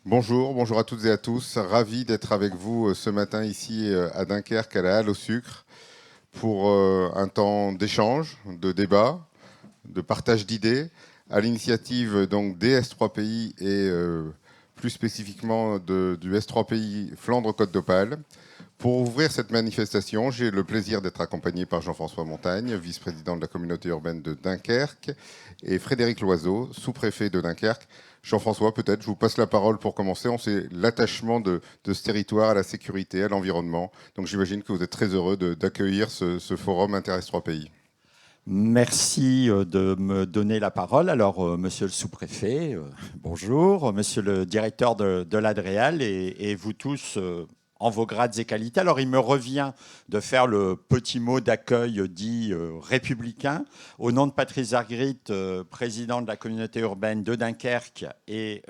Bonjour, bonjour à toutes et à tous. Ravi d'être avec vous ce matin ici à Dunkerque, à la Halle au Sucre, pour un temps d'échange, de débat, de partage d'idées, à l'initiative donc des S3 pays et plus spécifiquement du S3 pays Flandre-Côte d'Opale. Pour ouvrir cette manifestation, j'ai le plaisir d'être accompagné par Jean-François Montagne, vice-président de la communauté urbaine de Dunkerque, et Frédéric Loiseau, sous-préfet de Dunkerque. Jean-François, peut-être, je vous passe la parole pour commencer. On sait l'attachement de ce territoire à la sécurité, à l'environnement. Donc j'imagine que vous êtes très heureux d'accueillir ce forum Inter-S3 pays. Merci de me donner la parole. Alors, monsieur le sous-préfet, bonjour, monsieur le directeur de l'Adréal et vous tous en vos grades et qualités. Alors, il me revient de faire le petit mot d'accueil dit républicain. Au nom de Patrice Argrit, président de la communauté urbaine de Dunkerque et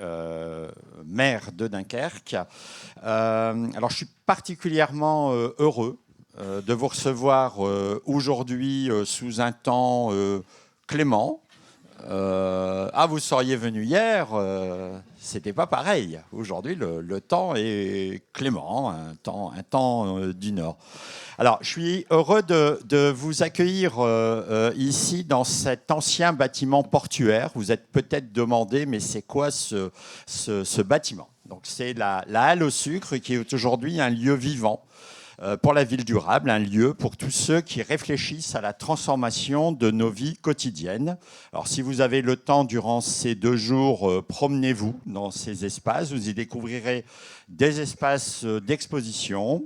maire de Dunkerque. Alors, je suis particulièrement heureux de vous recevoir aujourd'hui sous un temps clément. Vous seriez venu hier, c'était pas pareil. Aujourd'hui, le temps est clément, un temps du Nord. Alors, je suis heureux de vous accueillir ici dans cet ancien bâtiment portuaire. Vous êtes peut-être demandé, mais c'est quoi ce bâtiment? Donc, c'est la Halle au Sucre qui est aujourd'hui un lieu vivant pour la ville durable, un lieu pour tous ceux qui réfléchissent à la transformation de nos vies quotidiennes. Alors, si vous avez le temps durant ces 2 jours, promenez-vous dans ces espaces. Vous y découvrirez des espaces d'exposition,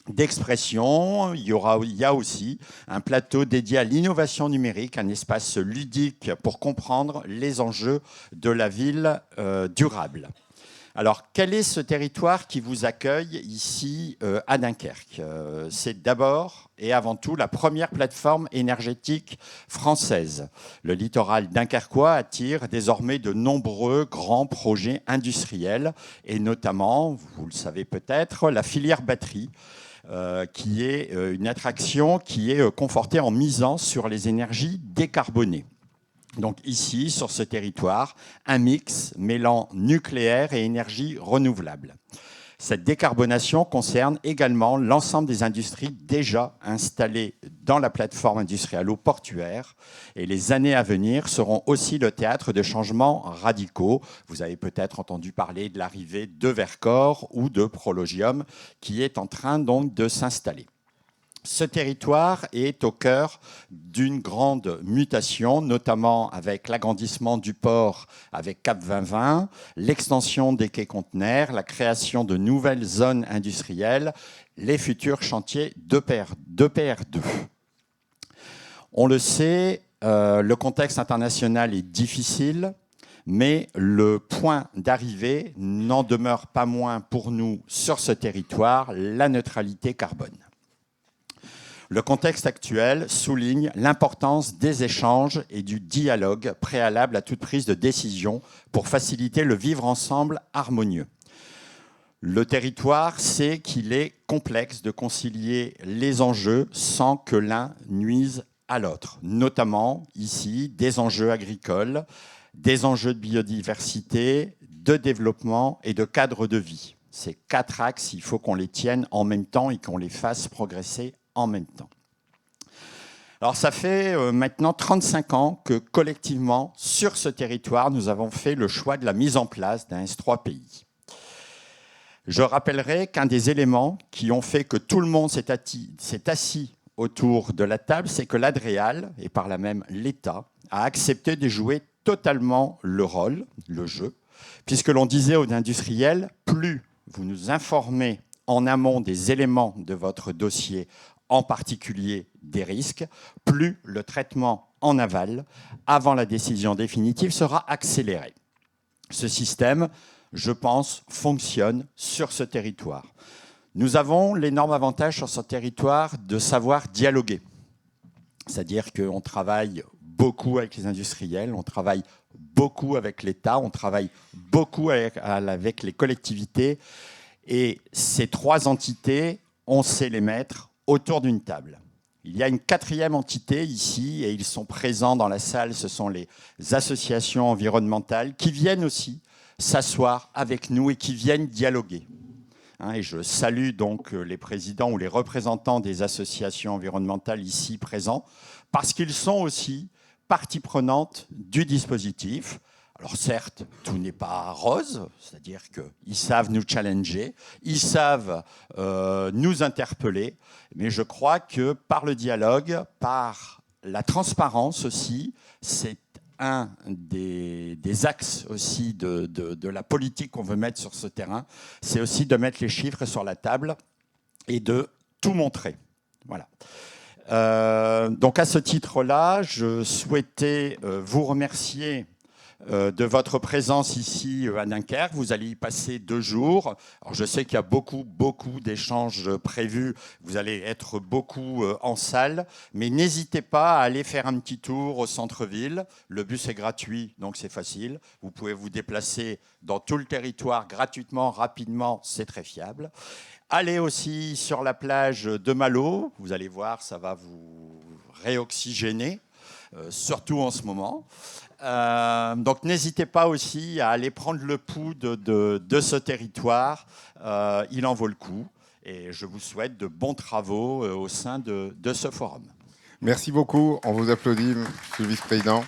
d'expression. Il y a aussi un plateau dédié à l'innovation numérique, un espace ludique pour comprendre les enjeux de la ville durable. Alors, quel est ce territoire qui vous accueille ici à Dunkerque? C'est d'abord et avant tout la première plateforme énergétique française. Le littoral dunkerquois attire désormais de nombreux grands projets industriels et notamment, vous le savez peut-être, la filière batterie, qui est une attraction qui est confortée en misant sur les énergies décarbonées. Donc ici, sur ce territoire, un mix mêlant nucléaire et énergie renouvelable. Cette décarbonation concerne également l'ensemble des industries déjà installées dans la plateforme industrielle portuaire et les années à venir seront aussi le théâtre de changements radicaux. Vous avez peut-être entendu parler de l'arrivée de Vercors ou de Prologium qui est en train donc de s'installer. Ce territoire est au cœur d'une grande mutation, notamment avec l'agrandissement du port avec Cap 2020, l'extension des quais conteneurs, la création de nouvelles zones industrielles, les futurs chantiers d'EPR2. On le sait, le contexte international est difficile, mais le point d'arrivée n'en demeure pas moins pour nous sur ce territoire, la neutralité carbone. Le contexte actuel souligne l'importance des échanges et du dialogue préalable à toute prise de décision pour faciliter le vivre ensemble harmonieux. Le territoire sait qu'il est complexe de concilier les enjeux sans que l'un nuise à l'autre, notamment ici des enjeux agricoles, des enjeux de biodiversité, de développement et de cadre de vie. Ces 4 axes, il faut qu'on les tienne en même temps et qu'on les fasse progresser en même temps. Alors ça fait maintenant 35 ans que collectivement, sur ce territoire, nous avons fait le choix de la mise en place d'un S3 pays. Je rappellerai qu'un des éléments qui ont fait que tout le monde s'est assis autour de la table, c'est que l'Adréal, et par là même l'État, a accepté de jouer totalement le rôle, le jeu, puisque l'on disait aux industriels, plus vous nous informez en amont des éléments de votre dossier, en particulier des risques, plus le traitement en aval, avant la décision définitive, sera accéléré. Ce système, je pense, fonctionne sur ce territoire. Nous avons l'énorme avantage sur ce territoire de savoir dialoguer. C'est-à-dire qu'on travaille beaucoup avec les industriels, on travaille beaucoup avec l'État, on travaille beaucoup avec les collectivités. Et ces 3 entités, on sait les mettre autour d'une table. Il y a une 4e entité ici, et ils sont présents dans la salle, ce sont les associations environnementales qui viennent aussi s'asseoir avec nous et qui viennent dialoguer. Et je salue donc les présidents ou les représentants des associations environnementales ici présents, parce qu'ils sont aussi partie prenante du dispositif. Alors certes, tout n'est pas rose, c'est-à-dire qu'ils savent nous challenger, ils savent nous interpeller, mais je crois que par le dialogue, par la transparence aussi, c'est un des axes aussi de la politique qu'on veut mettre sur ce terrain, c'est aussi de mettre les chiffres sur la table et de tout montrer. Voilà. Donc à ce titre-là, je souhaitais vous remercier de votre présence ici à Dunkerque. Vous allez y passer 2 jours. Alors, je sais qu'il y a beaucoup d'échanges prévus. Vous allez être beaucoup en salle. Mais n'hésitez pas à aller faire un petit tour au centre-ville. Le bus est gratuit, donc c'est facile. Vous pouvez vous déplacer dans tout le territoire gratuitement, rapidement. C'est très fiable. Allez aussi sur la plage de Malo. Vous allez voir, ça va vous réoxygéner, surtout en ce moment. Donc n'hésitez pas aussi à aller prendre le pouls de ce territoire. Il en vaut le coup. Et je vous souhaite de bons travaux au sein de ce forum. Merci beaucoup. On vous applaudit, Monsieur le Vice-président.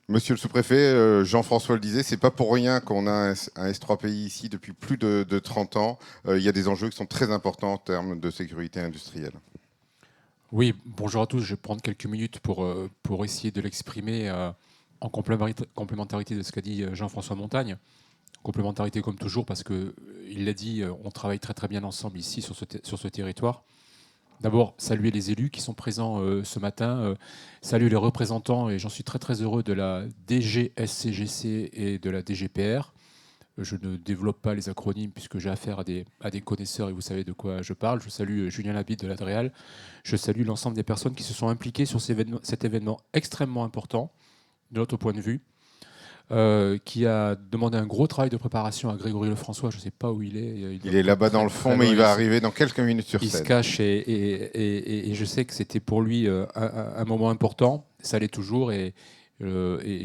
Monsieur le sous-préfet, Jean-François le disait, c'est pas pour rien qu'on a un S3PI ici depuis plus de 30 ans. Il y a des enjeux qui sont très importants en termes de sécurité industrielle. Oui, bonjour à tous. Je vais prendre quelques minutes pour essayer de l'exprimer en complémentarité de ce qu'a dit Jean-François Montagne. Complémentarité comme toujours parce qu'il l'a dit, on travaille très très bien ensemble ici sur ce territoire. D'abord, saluer les élus qui sont présents ce matin, saluer les représentants, et j'en suis très très heureux, de la DGSCGC et de la DGPR. Je ne développe pas les acronymes puisque j'ai affaire à des connaisseurs et vous savez de quoi je parle. Je salue Julien Labitte de l'Adréal. Je salue l'ensemble des personnes qui se sont impliquées sur cet événement extrêmement important, de notre point de vue, qui a demandé un gros travail de préparation à Grégory Lefrançois. Je ne sais pas où il est. Il est là-bas dans le fond, mais il va arriver dans quelques minutes sur scène. Il se cache et je sais que c'était pour lui un moment important. Ça l'est toujours et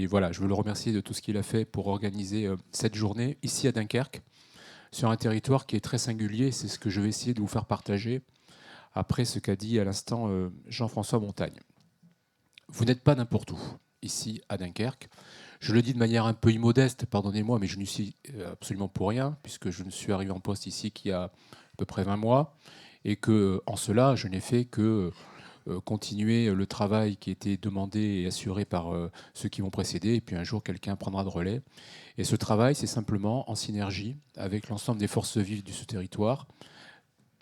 voilà, je veux le remercier de tout ce qu'il a fait pour organiser cette journée ici à Dunkerque, sur un territoire qui est très singulier. C'est ce que je vais essayer de vous faire partager après ce qu'a dit à l'instant Jean-François Montagne. Vous n'êtes pas n'importe où, ici à Dunkerque. Je le dis de manière un peu immodeste, pardonnez-moi, mais je n'y suis absolument pour rien, puisque je ne suis arrivé en poste ici qu'il y a à peu près 20 mois, et que en cela, je n'ai fait que continuer le travail qui était demandé et assuré par ceux qui m'ont précédé, et puis un jour quelqu'un prendra de relais. Et ce travail, c'est simplement en synergie avec l'ensemble des forces vives de ce territoire,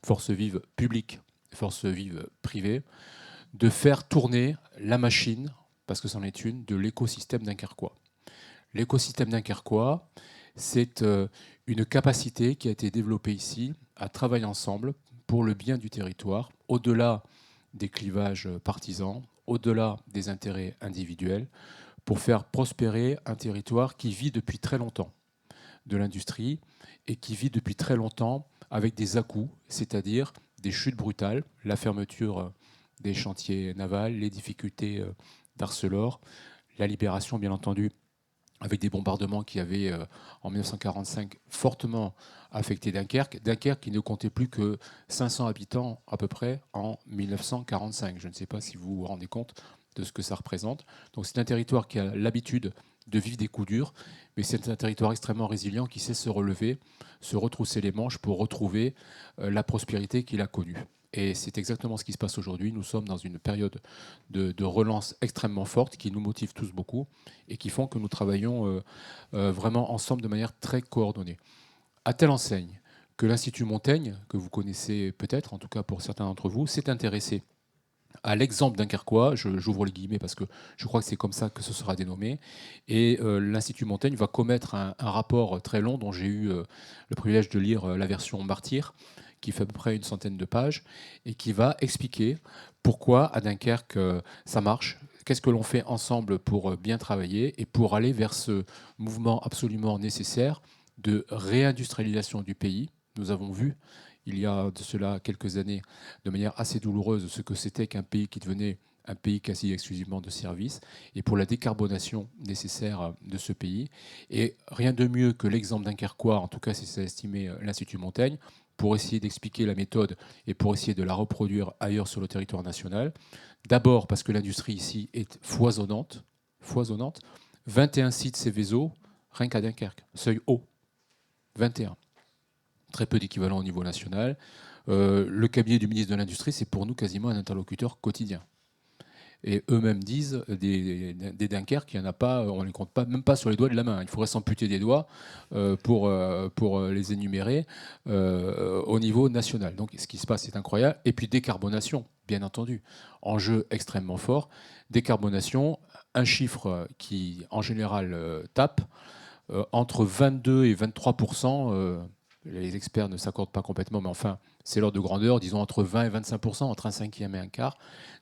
forces vives publiques, forces vives privées, de faire tourner la machine, parce que c'en est une, de l'écosystème dunkerquois. L'écosystème dunkerquois, c'est une capacité qui a été développée ici à travailler ensemble pour le bien du territoire, au-delà des clivages partisans, au-delà des intérêts individuels, pour faire prospérer un territoire qui vit depuis très longtemps de l'industrie et qui vit depuis très longtemps avec des à-coups, c'est-à-dire des chutes brutales, la fermeture des chantiers navals, les difficultés d'Arcelor, la libération, bien entendu, avec des bombardements qui avaient, en 1945, fortement affecté Dunkerque. Dunkerque qui ne comptait plus que 500 habitants à peu près en 1945. Je ne sais pas si vous vous rendez compte de ce que ça représente. Donc c'est un territoire qui a l'habitude de vivre des coups durs, mais c'est un territoire extrêmement résilient qui sait se relever, se retrousser les manches pour retrouver la prospérité qu'il a connue. Et c'est exactement ce qui se passe aujourd'hui. Nous sommes dans une période de relance extrêmement forte qui nous motive tous beaucoup et qui font que nous travaillons vraiment ensemble de manière très coordonnée. À telle enseigne que l'Institut Montaigne, que vous connaissez peut-être, en tout cas pour certains d'entre vous, s'est intéressé à l'exemple dunkerquois, j'ouvre les guillemets parce que je crois que c'est comme ça que ce sera dénommé, et l'Institut Montaigne va commettre un rapport très long dont j'ai eu le privilège de lire la version Martyr, qui fait à peu près une centaine de pages, et qui va expliquer pourquoi à Dunkerque ça marche, qu'est-ce que l'on fait ensemble pour bien travailler et pour aller vers ce mouvement absolument nécessaire de réindustrialisation du pays. Nous avons vu, il y a de cela quelques années, de manière assez douloureuse, ce que c'était qu'un pays qui devenait un pays quasi exclusivement de services, et pour la décarbonation nécessaire de ce pays. Et rien de mieux que l'exemple dunkerquois, en tout cas c'est ça estimé l'Institut Montaigne, pour essayer d'expliquer la méthode et pour essayer de la reproduire ailleurs sur le territoire national. D'abord parce que l'industrie ici est foisonnante. 21 sites Céveso, rien qu'à Dunkerque, seuil haut, 21. Très peu d'équivalent au niveau national. Le cabinet du ministre de l'Industrie, c'est pour nous quasiment un interlocuteur quotidien. Et eux-mêmes disent des Dunkerques qu'il n'y en a pas, on ne les compte pas, même pas sur les doigts de la main. Il faudrait s'amputer des doigts pour les énumérer au niveau national. Donc ce qui se passe, c'est incroyable. Et puis décarbonation, bien entendu. Enjeu extrêmement fort. Décarbonation, un chiffre qui en général tape, entre 22 et 23%, les experts ne s'accordent pas complètement, mais enfin, c'est l'ordre de grandeur, disons entre 20 et 25%, entre un cinquième et un quart,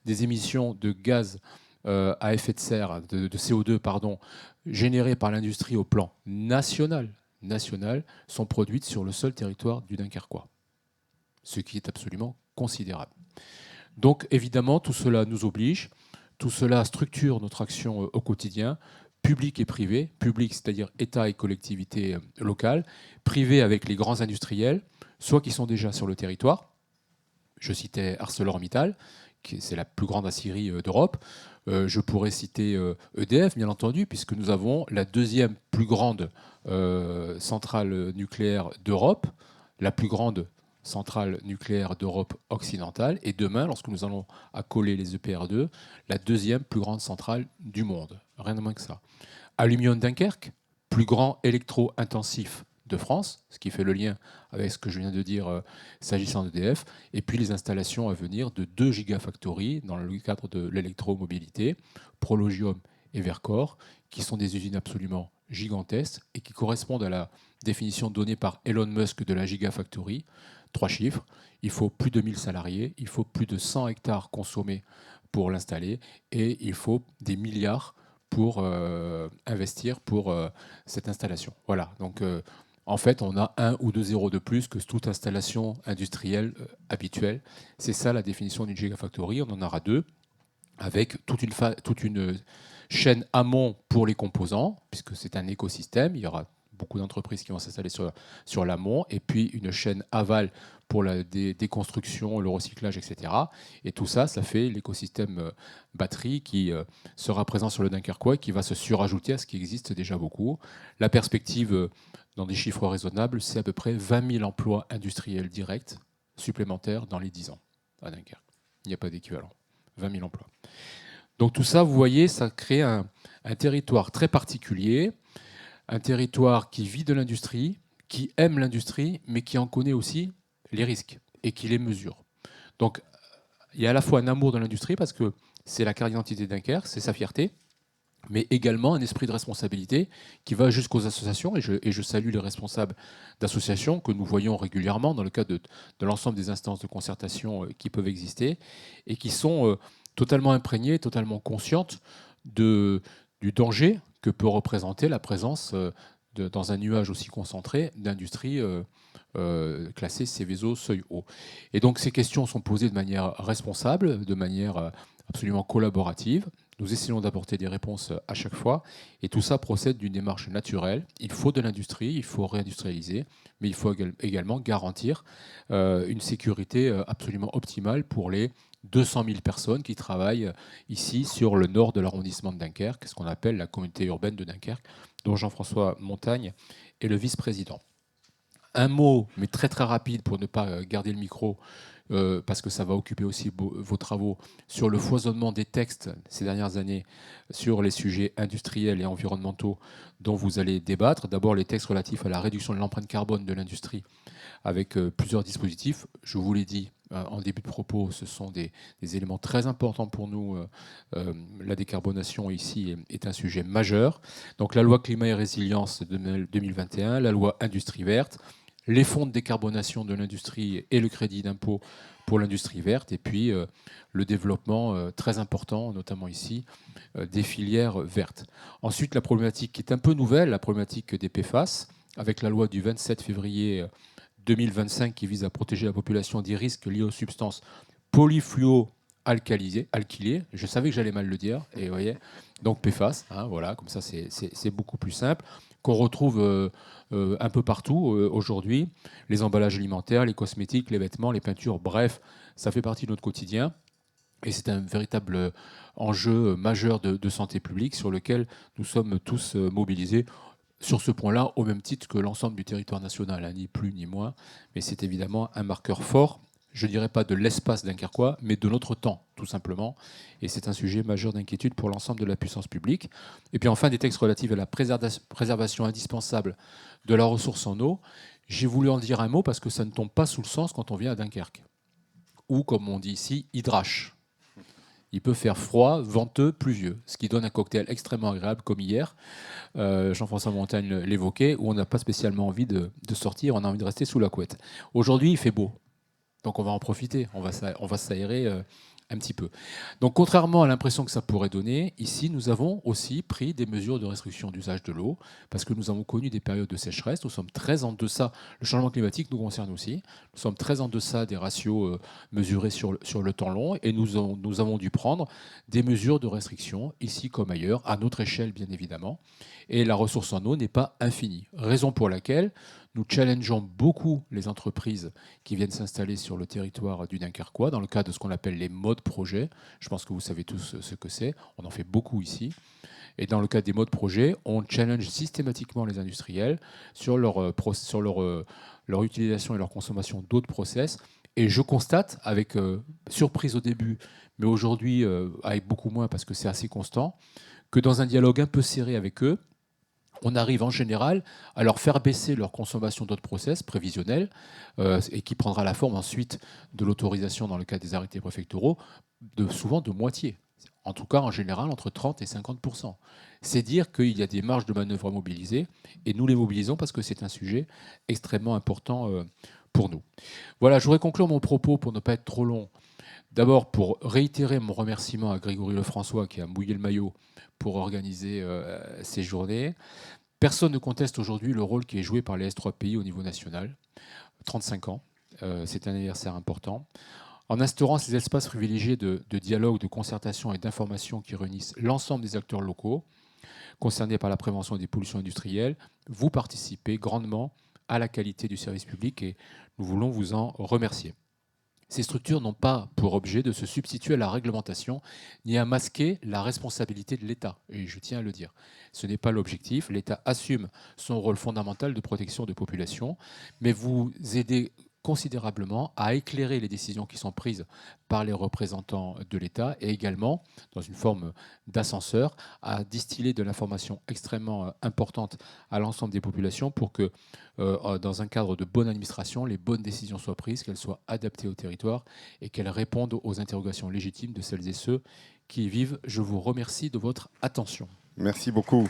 des émissions de gaz à effet de serre, de CO2, pardon, générées par l'industrie au plan national, sont produites sur le seul territoire du Dunkerquois, ce qui est absolument considérable. Donc évidemment, tout cela nous oblige, tout cela structure notre action au quotidien, public et privé, public c'est-à-dire État et collectivités locales, privé avec les grands industriels, soit qui sont déjà sur le territoire, je citais ArcelorMittal, c'est la plus grande aciérie d'Europe, je pourrais citer EDF bien entendu, puisque nous avons la deuxième plus grande centrale nucléaire d'Europe, la plus grande centrale nucléaire d'Europe occidentale, et demain, lorsque nous allons accoler les EPR2, la deuxième plus grande centrale du monde. Rien de moins que ça. Aluminium Dunkerque, plus grand électro-intensif de France, ce qui fait le lien avec ce que je viens de dire s'agissant d'EDF, et puis les installations à venir de 2 gigafactories dans le cadre de l'électromobilité, Prologium et Vercor, qui sont des usines absolument gigantesques et qui correspondent à la définition donnée par Elon Musk de la gigafactory. 3 chiffres, il faut plus de 1000 salariés, il faut plus de 100 hectares consommés pour l'installer, et il faut des milliards pour investir pour cette installation. Voilà, donc en fait, on a 1 ou 2 zéros de plus que toute installation industrielle habituelle. C'est ça la définition d'une gigafactory, on en aura 2, avec toute une chaîne amont pour les composants, puisque c'est un écosystème, il y aura beaucoup d'entreprises qui vont s'installer sur l'amont, et puis une chaîne aval pour la déconstruction, le recyclage, etc. Et tout ça, ça fait l'écosystème batterie qui sera présent sur le Dunkerquois et qui va se surajouter à ce qui existe déjà beaucoup. La perspective, dans des chiffres raisonnables, c'est à peu près 20 000 emplois industriels directs supplémentaires dans les 10 ans à Dunkerque. Il n'y a pas d'équivalent. 20 000 emplois. Donc tout ça, vous voyez, ça crée un territoire très particulier, un territoire qui vit de l'industrie, qui aime l'industrie, mais qui en connaît aussi les risques et qui les mesure. Donc il y a à la fois un amour de l'industrie, parce que c'est la carte d'identité de Dunkerque, c'est sa fierté, mais également un esprit de responsabilité qui va jusqu'aux associations, et je salue les responsables d'associations que nous voyons régulièrement dans le cadre de l'ensemble des instances de concertation qui peuvent exister, et qui sont totalement imprégnées, totalement conscientes du danger que peut représenter la présence dans un nuage aussi concentré d'industries classées Céveso seuil haut. Et donc ces questions sont posées de manière responsable, de manière absolument collaborative. Nous essayons d'apporter des réponses à chaque fois, et tout ça procède d'une démarche naturelle. Il faut de l'industrie, il faut réindustrialiser, mais il faut également garantir une sécurité absolument optimale pour les 200 000 personnes qui travaillent ici sur le nord de l'arrondissement de Dunkerque, ce qu'on appelle la communauté urbaine de Dunkerque, dont Jean-François Montagne est le vice-président. Un mot, mais très très rapide pour ne pas garder le micro, parce que ça va occuper aussi vos travaux, sur le foisonnement des textes ces dernières années sur les sujets industriels et environnementaux dont vous allez débattre. D'abord les textes relatifs à la réduction de l'empreinte carbone de l'industrie, avec plusieurs dispositifs. Je vous l'ai dit en début de propos, ce sont des éléments très importants pour nous. La décarbonation ici est un sujet majeur. Donc la loi climat et résilience de 2021, la loi industrie verte, les fonds de décarbonation de l'industrie et le crédit d'impôt pour l'industrie verte, et puis le développement très important, notamment ici, des filières vertes. Ensuite, la problématique qui est un peu nouvelle, la problématique des PFAS, avec la loi du 27 février 2025 qui vise à protéger la population des risques liés aux substances polyfluoroalkylées alkylé. Je savais que j'allais mal le dire, et vous voyez, donc PFAS, hein, voilà, comme ça c'est beaucoup plus simple, qu'on retrouve un peu partout aujourd'hui. Les emballages alimentaires, les cosmétiques, les vêtements, les peintures, bref, ça fait partie de notre quotidien. Et c'est un véritable enjeu majeur de santé publique sur lequel nous sommes tous mobilisés sur ce point-là, au même titre que l'ensemble du territoire national, hein, ni plus ni moins. Mais c'est évidemment un marqueur fort, je ne dirais pas de l'espace dunkerquois, mais de notre temps, tout simplement. Et c'est un sujet majeur d'inquiétude pour l'ensemble de la puissance publique. Et puis enfin, des textes relatifs à la préservation indispensable de la ressource en eau. J'ai voulu en dire un mot parce que ça ne tombe pas sous le sens quand on vient à Dunkerque. Ou, comme on dit ici, hydrache. Il peut faire froid, venteux, pluvieux, ce qui donne un cocktail extrêmement agréable, comme hier. Jean-François Montagne l'évoquait, où on n'a pas spécialement envie de sortir, on a envie de rester sous la couette. Aujourd'hui, il fait beau, donc on va en profiter, on va s'aérer un petit peu. Donc contrairement à l'impression que ça pourrait donner, ici nous avons aussi pris des mesures de restriction d'usage de l'eau, parce que nous avons connu des périodes de sécheresse, nous sommes très en deçà, le changement climatique nous concerne aussi, nous sommes très en deçà des ratios mesurés sur le temps long, et nous avons dû prendre des mesures de restriction, ici comme ailleurs, à notre échelle bien évidemment, et la ressource en eau n'est pas infinie, raison pour laquelle nous challengeons beaucoup les entreprises qui viennent s'installer sur le territoire du Dunkerquois dans le cadre de ce qu'on appelle les modes projets. Je pense que vous savez tous ce que c'est. On en fait beaucoup ici. Et dans le cadre des modes projets, on challenge systématiquement les industriels sur leur utilisation et leur consommation d'autres process. Et je constate, avec surprise au début, mais aujourd'hui avec beaucoup moins parce que c'est assez constant, que dans un dialogue un peu serré avec eux, on arrive en général à leur faire baisser leur consommation d'autres process prévisionnels et qui prendra la forme ensuite de l'autorisation dans le cadre des arrêtés préfectoraux, souvent de moitié. En tout cas, en général, entre 30 et 50%. C'est dire qu'il y a des marges de manœuvre à mobiliser et nous les mobilisons parce que c'est un sujet extrêmement important pour nous. Voilà, je voudrais conclure mon propos pour ne pas être trop long. D'abord, pour réitérer mon remerciement à Grégory Lefrançois qui a mouillé le maillot pour organiser ces journées. Personne ne conteste aujourd'hui le rôle qui est joué par les S3PI au niveau national. 35 ans, c'est un anniversaire important. En instaurant ces espaces privilégiés de dialogue, de concertation et d'information qui réunissent l'ensemble des acteurs locaux concernés par la prévention des pollutions industrielles, vous participez grandement à la qualité du service public et nous voulons vous en remercier. Ces structures n'ont pas pour objet de se substituer à la réglementation ni à masquer la responsabilité de l'État. Et je tiens à le dire. Ce n'est pas l'objectif. L'État assume son rôle fondamental de protection de population, mais vous aidez considérablement à éclairer les décisions qui sont prises par les représentants de l'État et également, dans une forme d'ascenseur, à distiller de l'information extrêmement importante à l'ensemble des populations pour que, dans un cadre de bonne administration, les bonnes décisions soient prises, qu'elles soient adaptées au territoire et qu'elles répondent aux interrogations légitimes de celles et ceux qui y vivent. Je vous remercie de votre attention. Merci beaucoup.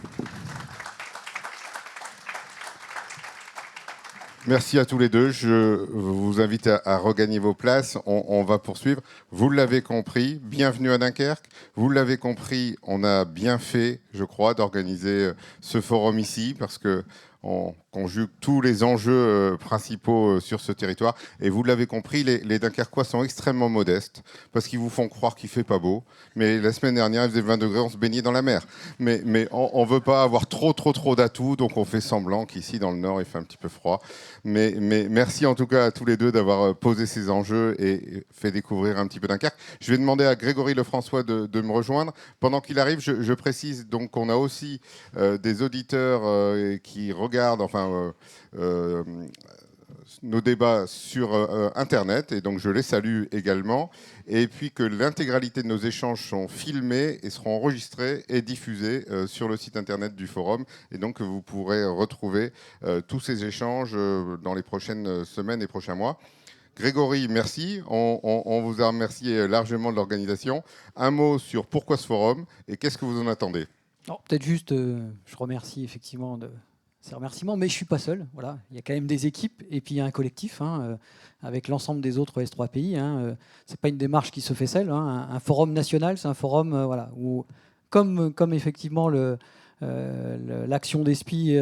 Merci à tous les deux. Je vous invite à regagner vos places. On va poursuivre. Vous l'avez compris, bienvenue à Dunkerque. Vous l'avez compris, on a bien fait, je crois, d'organiser ce forum ici parce que on conjugue tous les enjeux principaux sur ce territoire. Et vous l'avez compris, les Dunkerquois sont extrêmement modestes parce qu'ils vous font croire qu'il ne fait pas beau. Mais la semaine dernière, il faisait 20 degrés, on se baignait dans la mer. Mais on ne veut pas avoir trop d'atouts, donc on fait semblant qu'ici, dans le Nord, il fait un petit peu froid. Mais merci en tout cas à tous les deux d'avoir posé ces enjeux et fait découvrir un petit peu Dunkerque. Je vais demander à Grégory Lefrançois de me rejoindre. Pendant qu'il arrive, je précise donc qu'on a aussi des auditeurs qui regardent, nos débats sur Internet, et donc je les salue également, et puis que l'intégralité de nos échanges sont filmés et seront enregistrés et diffusés sur le site Internet du Forum, et donc vous pourrez retrouver tous ces échanges dans les prochaines semaines et prochains mois. Grégory, merci. On vous a remercié largement de l'organisation. Un mot sur pourquoi ce forum et qu'est-ce que vous en attendez ? Peut-être juste, je remercie effectivement de ces remerciements, mais je ne suis pas seul. Voilà. Il y a quand même des équipes et puis il y a un collectif avec l'ensemble des autres S3PI. Ce n'est pas une démarche qui se fait seule. Un forum national, c'est un forum où, comme effectivement l'action d'ESPI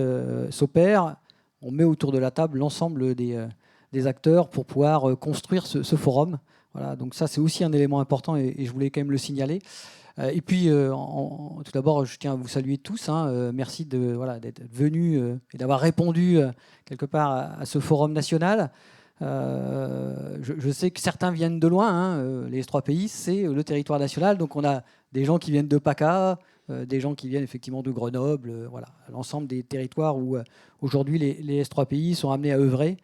s'opère, on met autour de la table l'ensemble des acteurs pour pouvoir construire ce forum. Voilà, donc ça, c'est aussi un élément important et je voulais quand même le signaler. Et puis, tout d'abord, je tiens à vous saluer tous. Merci d'être venus et d'avoir répondu quelque part à ce forum national. Je sais que certains viennent de loin. Les trois pays, c'est le territoire national. Donc, on a des gens qui viennent de PACA, des gens qui viennent effectivement de Grenoble. Voilà, l'ensemble des territoires où aujourd'hui les S3 pays sont amenés à œuvrer.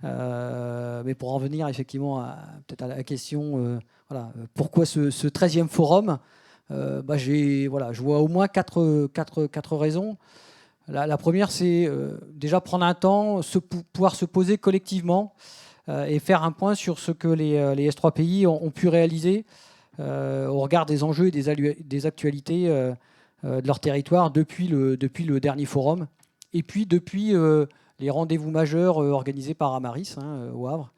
Mais pour en venir effectivement peut-être à la question, pourquoi ce 13e forum, je vois au moins quatre raisons. La première, c'est déjà prendre un temps, pouvoir se poser collectivement et faire un point sur ce que les S3 pays ont pu réaliser au regard des enjeux et des actualités de leur territoire depuis le dernier forum. Et puis depuis les rendez-vous majeurs organisés par Amaris au Havre.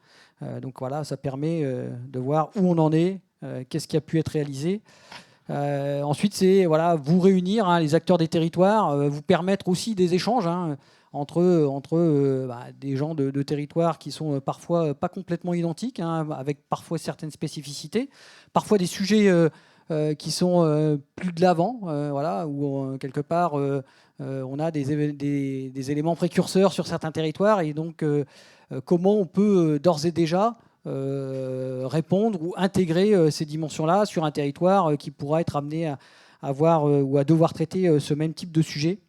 Donc voilà, ça permet de voir où on en est, qu'est-ce qui a pu être réalisé. Ensuite, c'est vous réunir, les acteurs des territoires, vous permettre aussi des échanges entre des gens de territoires qui sont parfois pas complètement identiques, avec parfois certaines spécificités, parfois des sujets qui sont plus de l'avant, où quelque part on a des éléments précurseurs sur certains territoires, et donc comment on peut d'ores et déjà répondre ou intégrer ces dimensions-là sur un territoire qui pourra être amené à avoir ou à devoir traiter ce même type de sujet.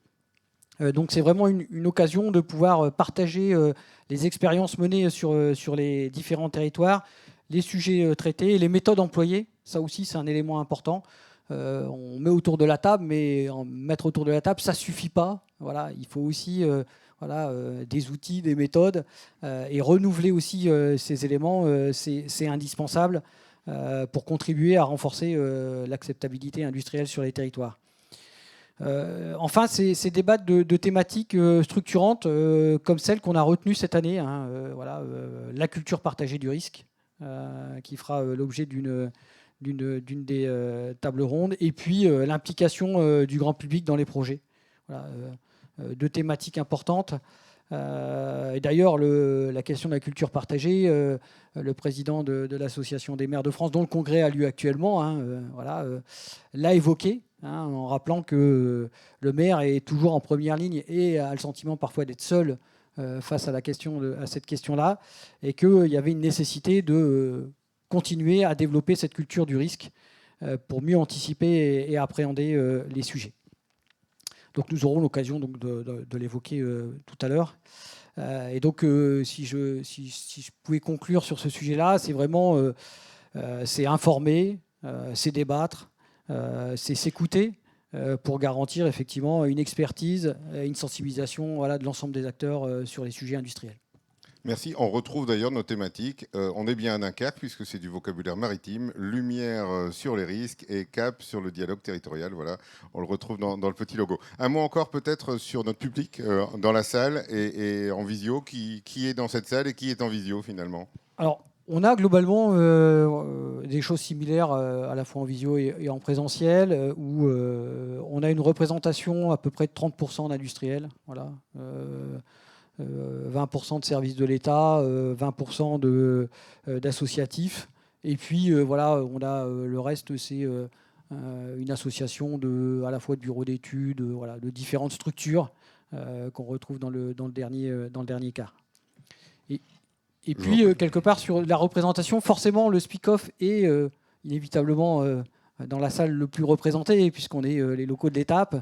Donc c'est vraiment une occasion de pouvoir partager les expériences menées sur les différents territoires, les sujets traités, les méthodes employées. Ça aussi, c'est un élément important. On met autour de la table, mais mettre autour de la table, ça ne suffit pas. Voilà, il faut aussi des outils, des méthodes, et renouveler aussi ces éléments, c'est indispensable pour contribuer à renforcer l'acceptabilité industrielle sur les territoires. Enfin, c'est débattre de thématiques structurantes comme celle qu'on a retenue cette année, la culture partagée du risque, qui fera l'objet d'une des tables rondes, et puis l'implication du grand public dans les projets. Voilà, deux thématiques importantes. Et d'ailleurs, la question de la culture partagée, le président de l'Association des maires de France, dont le congrès a lieu actuellement, l'a évoqué, en rappelant que le maire est toujours en première ligne et a le sentiment parfois d'être seul face à cette question-là, et qu'il y avait une nécessité de continuer à développer cette culture du risque pour mieux anticiper et appréhender les sujets. Donc nous aurons l'occasion de l'évoquer tout à l'heure. Et donc si je pouvais conclure sur ce sujet-là, c'est vraiment c'est informer, c'est débattre, c'est s'écouter pour garantir effectivement une expertise, une sensibilisation de l'ensemble des acteurs sur les sujets industriels. Merci. On retrouve d'ailleurs nos thématiques. On est bien à Dunkerque puisque c'est du vocabulaire maritime. Lumière sur les risques et cap sur le dialogue territorial. Voilà, on le retrouve dans le petit logo. Un mot encore peut-être sur notre public dans la salle et en visio. Qui est dans cette salle et qui est en visio finalement? Alors, on a globalement des choses similaires à la fois en visio et en présentiel, où on a une représentation à peu près de 30% d'industriels. Voilà. 20% de services de l'État, 20% d'associatifs. Et puis, on a le reste, c'est une association à la fois de bureaux d'études, de différentes structures qu'on retrouve dans le dernier cas. Et puis, quelque part, sur la représentation, forcément, le speak-off est inévitablement dans la salle le plus représenté, puisqu'on est les locaux de l'étape.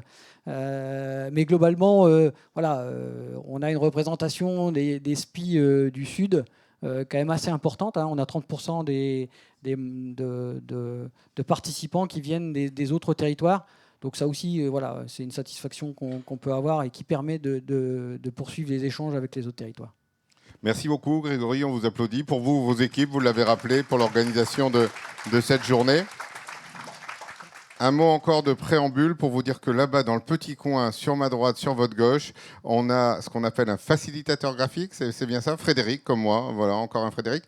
Mais globalement, on a une représentation des SPI du Sud quand même assez importante. On a 30% de participants qui viennent des autres territoires. Donc ça aussi, c'est une satisfaction qu'on peut avoir et qui permet de poursuivre les échanges avec les autres territoires. Merci beaucoup Grégory, on vous applaudit. Pour vous, vos équipes, vous l'avez rappelé, pour l'organisation de cette journée. Un mot encore de préambule pour vous dire que là-bas, dans le petit coin, sur ma droite, sur votre gauche, on a ce qu'on appelle un facilitateur graphique, c'est bien ça, Frédéric, comme moi, voilà, encore un Frédéric,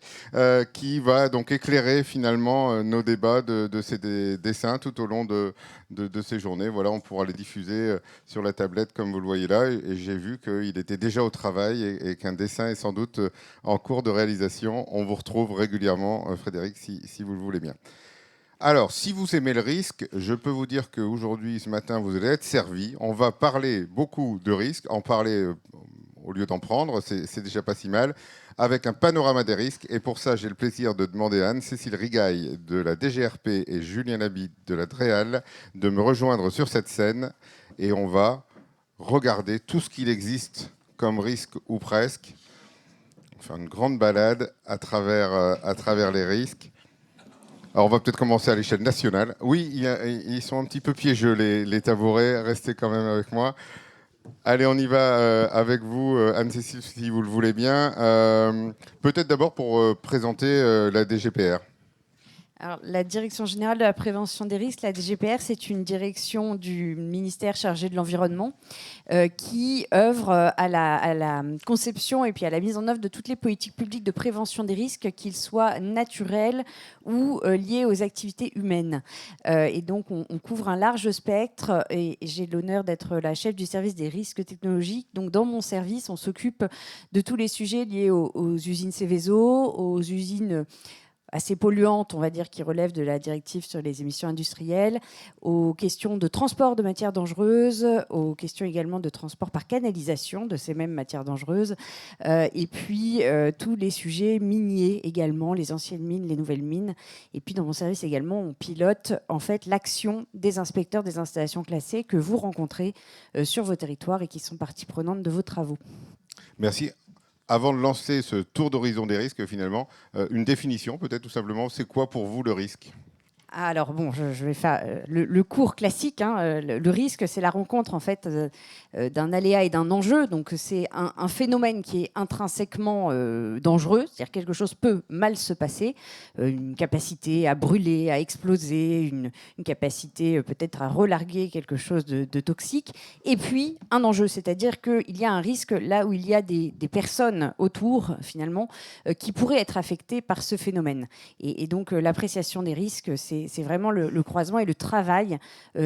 qui va donc éclairer finalement nos débats de ces dessins tout au long de ces journées. Voilà, on pourra les diffuser sur la tablette comme vous le voyez là, et j'ai vu qu'il était déjà au travail et qu'un dessin est sans doute en cours de réalisation. On vous retrouve régulièrement, Frédéric, si vous le voulez bien. Alors, si vous aimez le risque, je peux vous dire qu'aujourd'hui, ce matin, vous allez être servi. On va parler beaucoup de risques, en parler au lieu d'en prendre, c'est déjà pas si mal, avec un panorama des risques. Et pour ça, j'ai le plaisir de demander à Anne-Cécile Rigaille de la DGRP et Julien Labitte de la DREAL de me rejoindre sur cette scène. Et on va regarder tout ce qu'il existe comme risque ou presque. On va faire une grande balade à travers les risques. Alors, on va peut-être commencer à l'échelle nationale. Oui, ils sont un petit peu piégeux, les tabourets. Restez quand même avec moi. Allez, on y va avec vous, Anne-Cécile, si vous le voulez bien. Peut-être d'abord pour présenter la DGPR. Alors, la Direction générale de la prévention des risques, la DGPR, c'est une direction du ministère chargé de l'environnement qui œuvre à la conception et puis à la mise en œuvre de toutes les politiques publiques de prévention des risques, qu'ils soient naturels ou liés aux activités humaines. Et donc, on couvre un large spectre et j'ai l'honneur d'être la chef du service des risques technologiques. Donc, dans mon service, on s'occupe de tous les sujets liés aux usines Seveso, aux usines assez polluantes, on va dire, qui relèvent de la directive sur les émissions industrielles, aux questions de transport de matières dangereuses, aux questions également de transport par canalisation de ces mêmes matières dangereuses, et puis tous les sujets miniers également, les anciennes mines, les nouvelles mines. Et puis dans mon service également, on pilote en fait l'action des inspecteurs des installations classées que vous rencontrez sur vos territoires et qui sont partie prenante de vos travaux. Merci. Avant de lancer ce tour d'horizon des risques, finalement, une définition peut-être tout simplement, c'est quoi pour vous le risque ? Alors bon, je vais faire le cours classique. Le risque, c'est la rencontre en fait d'un aléa et d'un enjeu. Donc c'est un phénomène qui est intrinsèquement dangereux, c'est-à-dire quelque chose peut mal se passer, une capacité à brûler, à exploser, une capacité peut-être à relarguer quelque chose de toxique. Et puis un enjeu, c'est-à-dire qu'il y a un risque là où il y a des personnes autour finalement qui pourraient être affectées par ce phénomène. Et donc l'appréciation des risques, c'est vraiment le croisement et le travail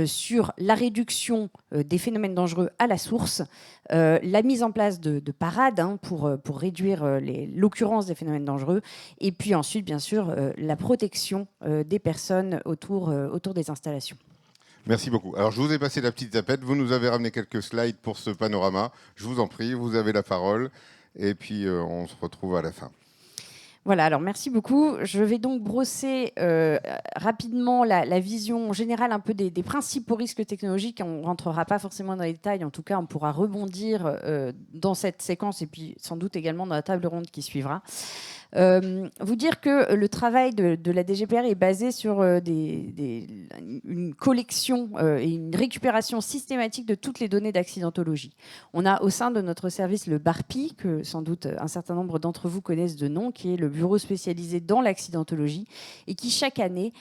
sur la réduction des phénomènes dangereux à la source, la mise en place de parades pour réduire l'occurrence des phénomènes dangereux, et puis ensuite, bien sûr, la protection des personnes autour des installations. Merci beaucoup. Alors, je vous ai passé la petite tapette. Vous nous avez ramené quelques slides pour ce panorama. Je vous en prie, vous avez la parole. Et puis, on se retrouve à la fin. Voilà, alors merci beaucoup. Je vais donc brosser rapidement la vision générale un peu des principaux risques technologiques. On ne rentrera pas forcément dans les détails. En tout cas, on pourra rebondir dans cette séquence et puis sans doute également dans la table ronde qui suivra. Vous dire que le travail de la DGPR est basé sur une collection et une récupération systématique de toutes les données d'accidentologie. On a au sein de notre service le BARPI, que sans doute un certain nombre d'entre vous connaissent de nom, qui est le bureau spécialisé dans l'accidentologie et qui chaque année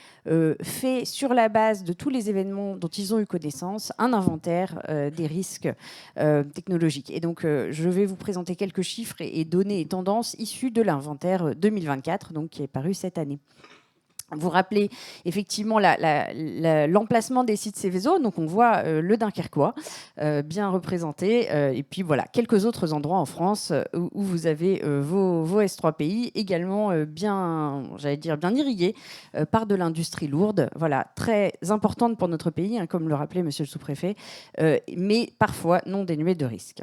fait, sur la base de tous les événements dont ils ont eu connaissance, un inventaire des risques technologiques. Et donc, je vais vous présenter quelques chiffres et données et tendances issues de l'inventaire 2024, donc, qui est paru cette année. Vous rappelez effectivement l'emplacement des sites Seveso. Donc on voit le Dunkerquois bien représenté. Et puis voilà, quelques autres endroits en France où vous avez vos S3PI également bien irrigués par de l'industrie lourde. Voilà, très importante pour notre pays, comme le rappelait monsieur le sous-préfet, mais parfois non dénuée de risques.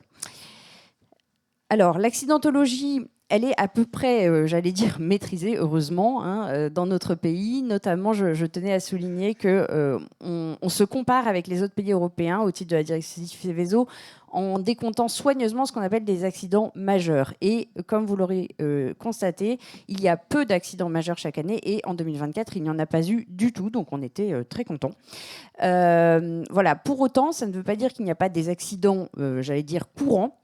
Alors, l'accidentologie, elle est à peu près, maîtrisée, heureusement, dans notre pays. Notamment, je tenais à souligner qu'on se compare avec les autres pays européens au titre de la directive Seveso en décomptant soigneusement ce qu'on appelle des accidents majeurs. Et comme vous l'aurez constaté, il y a peu d'accidents majeurs chaque année et en 2024, il n'y en a pas eu du tout. Donc, on était très contents. Voilà. Pour autant, ça ne veut pas dire qu'il n'y a pas des accidents, courants.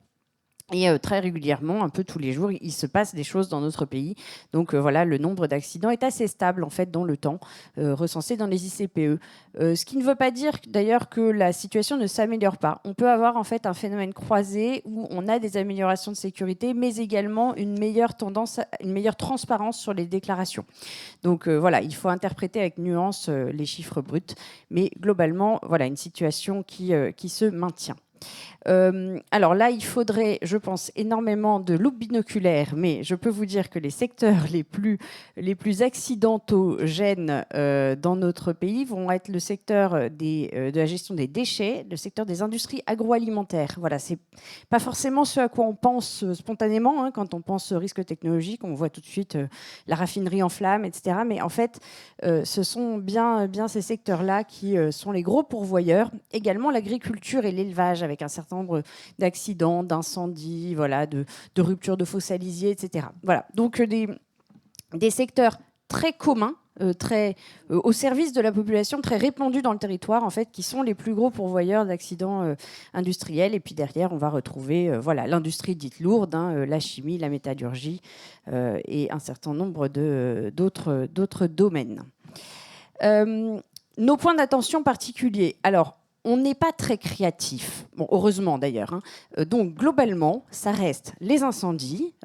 Et très régulièrement, un peu tous les jours, il se passe des choses dans notre pays. Donc voilà, le nombre d'accidents est assez stable en fait dans le temps, recensé dans les ICPE. Ce qui ne veut pas dire d'ailleurs que la situation ne s'améliore pas. On peut avoir en fait un phénomène croisé où on a des améliorations de sécurité, mais également une meilleure tendance, une meilleure transparence sur les déclarations. Donc voilà, il faut interpréter avec nuance les chiffres bruts, mais globalement, voilà une situation qui se maintient. Alors là, il faudrait, je pense, énormément de loupes binoculaires, mais je peux vous dire que les secteurs les plus accidentogènes dans notre pays vont être le secteur de la gestion des déchets, le secteur des industries agroalimentaires. Voilà, c'est pas forcément ce à quoi on pense spontanément hein, quand on pense risque technologique. On voit tout de suite la raffinerie en flammes, etc. Mais en fait, ce sont bien ces secteurs-là qui sont les gros pourvoyeurs. Également l'agriculture et l'élevage, avec un certain nombre d'accidents, d'incendies, voilà, de ruptures de fossalisiers, etc. Voilà. Donc des secteurs très communs, très au service de la population, très répandus dans le territoire, en fait, qui sont les plus gros pourvoyeurs d'accidents industriels. Et puis derrière, on va retrouver voilà, l'industrie dite lourde, hein, la chimie, la métallurgie et un certain nombre d'autres domaines. Nos points d'attention particuliers. Alors, on n'est pas très créatif, bon, heureusement d'ailleurs. Hein. Donc globalement, ça reste les incendies.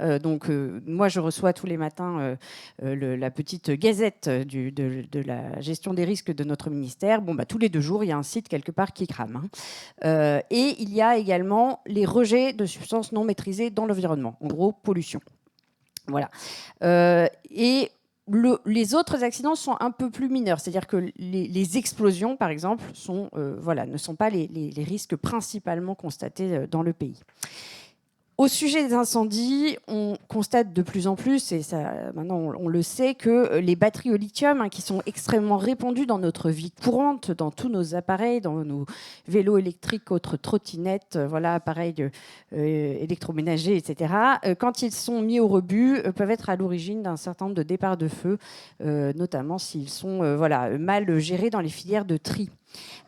Moi, je reçois tous les matins la petite gazette de la gestion des risques de notre ministère. Bon, bah, tous les 2 jours, il y a un site quelque part qui crame. Hein. Et il y a également les rejets de substances non maîtrisées dans l'environnement. En gros, pollution. Voilà. Les autres accidents sont un peu plus mineurs, c'est-à-dire que les explosions, par exemple, ne sont pas les risques principalement constatés dans le pays. Au sujet des incendies, on constate de plus en plus, et ça, maintenant on le sait, que les batteries au lithium, hein, qui sont extrêmement répandues dans notre vie courante, dans tous nos appareils, dans nos vélos électriques, autres trottinettes, voilà, appareils électroménagers, etc., quand ils sont mis au rebut, peuvent être à l'origine d'un certain nombre de départs de feu, notamment s'ils sont mal gérés dans les filières de tri.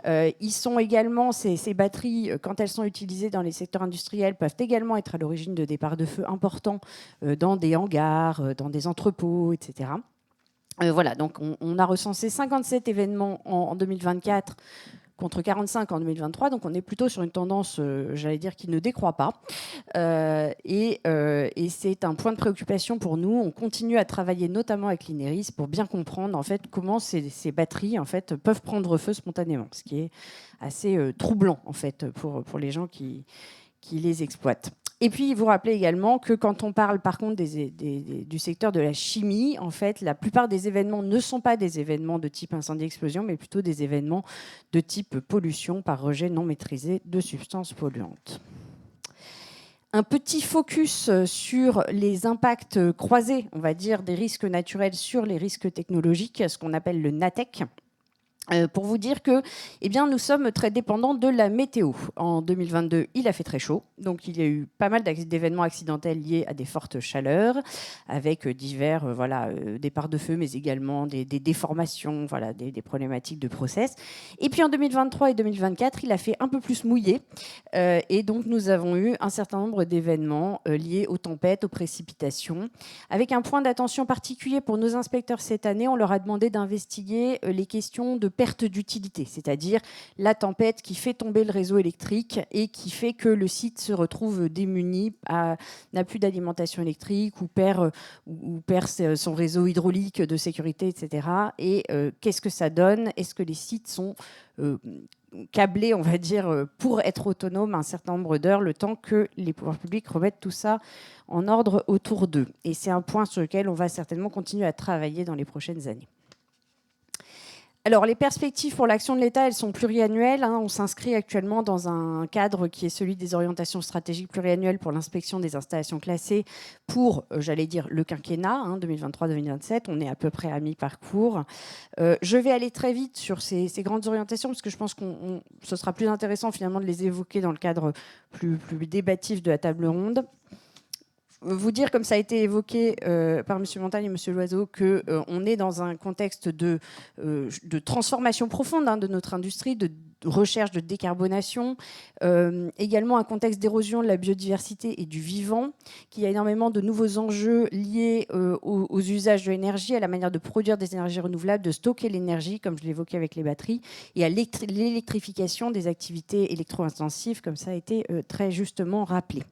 Ils sont également, ces batteries, quand elles sont utilisées dans les secteurs industriels, peuvent également être à l'origine de départs de feu importants dans des hangars, dans des entrepôts, etc. Voilà, donc on a recensé 57 événements en 2024 contre 45 en 2023, donc on est plutôt sur une tendance, j'allais dire, qui ne décroît pas. Et c'est un point de préoccupation pour nous. On continue à travailler notamment avec l'INERIS pour bien comprendre en fait comment ces batteries en fait peuvent prendre feu spontanément, ce qui est assez troublant en fait pour les gens qui les exploitent. Et puis, vous rappelez également que quand on parle, par contre, du secteur de la chimie, en fait, la plupart des événements ne sont pas des événements de type incendie-explosion, mais plutôt des événements de type pollution par rejet non maîtrisé de substances polluantes. Un petit focus sur les impacts croisés, on va dire, des risques naturels sur les risques technologiques, ce qu'on appelle le NATEC. Pour vous dire que nous sommes très dépendants de la météo. En 2022, il a fait très chaud, donc il y a eu pas mal d'événements accidentels liés à des fortes chaleurs, avec divers départs de feu, mais également des déformations, des problématiques de process. Et puis en 2023 et 2024, il a fait un peu plus mouillé, et donc nous avons eu un certain nombre d'événements liés aux tempêtes, aux précipitations, avec un point d'attention particulier pour nos inspecteurs cette année. On leur a demandé d'investiguer les questions de perte d'utilité, c'est-à-dire la tempête qui fait tomber le réseau électrique et qui fait que le site se retrouve démuni, n'a plus d'alimentation électrique ou perd son réseau hydraulique de sécurité, etc. Et qu'est-ce que ça donne? Est-ce que les sites sont câblés, on va dire, pour être autonomes un certain nombre d'heures, le temps que les pouvoirs publics remettent tout ça en ordre autour d'eux? Et c'est un point sur lequel on va certainement continuer à travailler dans les prochaines années. Alors, les perspectives pour l'action de l'État, elles sont pluriannuelles. Hein. On s'inscrit actuellement dans un cadre qui est celui des orientations stratégiques pluriannuelles pour l'inspection des installations classées pour, j'allais dire, le quinquennat, hein, 2023-2027. On est à peu près à mi-parcours. Je vais aller très vite sur ces grandes orientations parce que je pense que ce sera plus intéressant finalement de les évoquer dans le cadre plus débatif de la table ronde. Vous dire, comme ça a été évoqué par M. Montagne et M. Loiseau, qu'on est dans un contexte de transformation profonde de notre industrie, recherche de décarbonation, également un contexte d'érosion de la biodiversité et du vivant, qu'il y a énormément de nouveaux enjeux liés aux usages de l'énergie, à la manière de produire des énergies renouvelables, de stocker l'énergie, comme je l'évoquais avec les batteries, et à l'électrification des activités électro-intensives, comme ça a été très justement rappelé.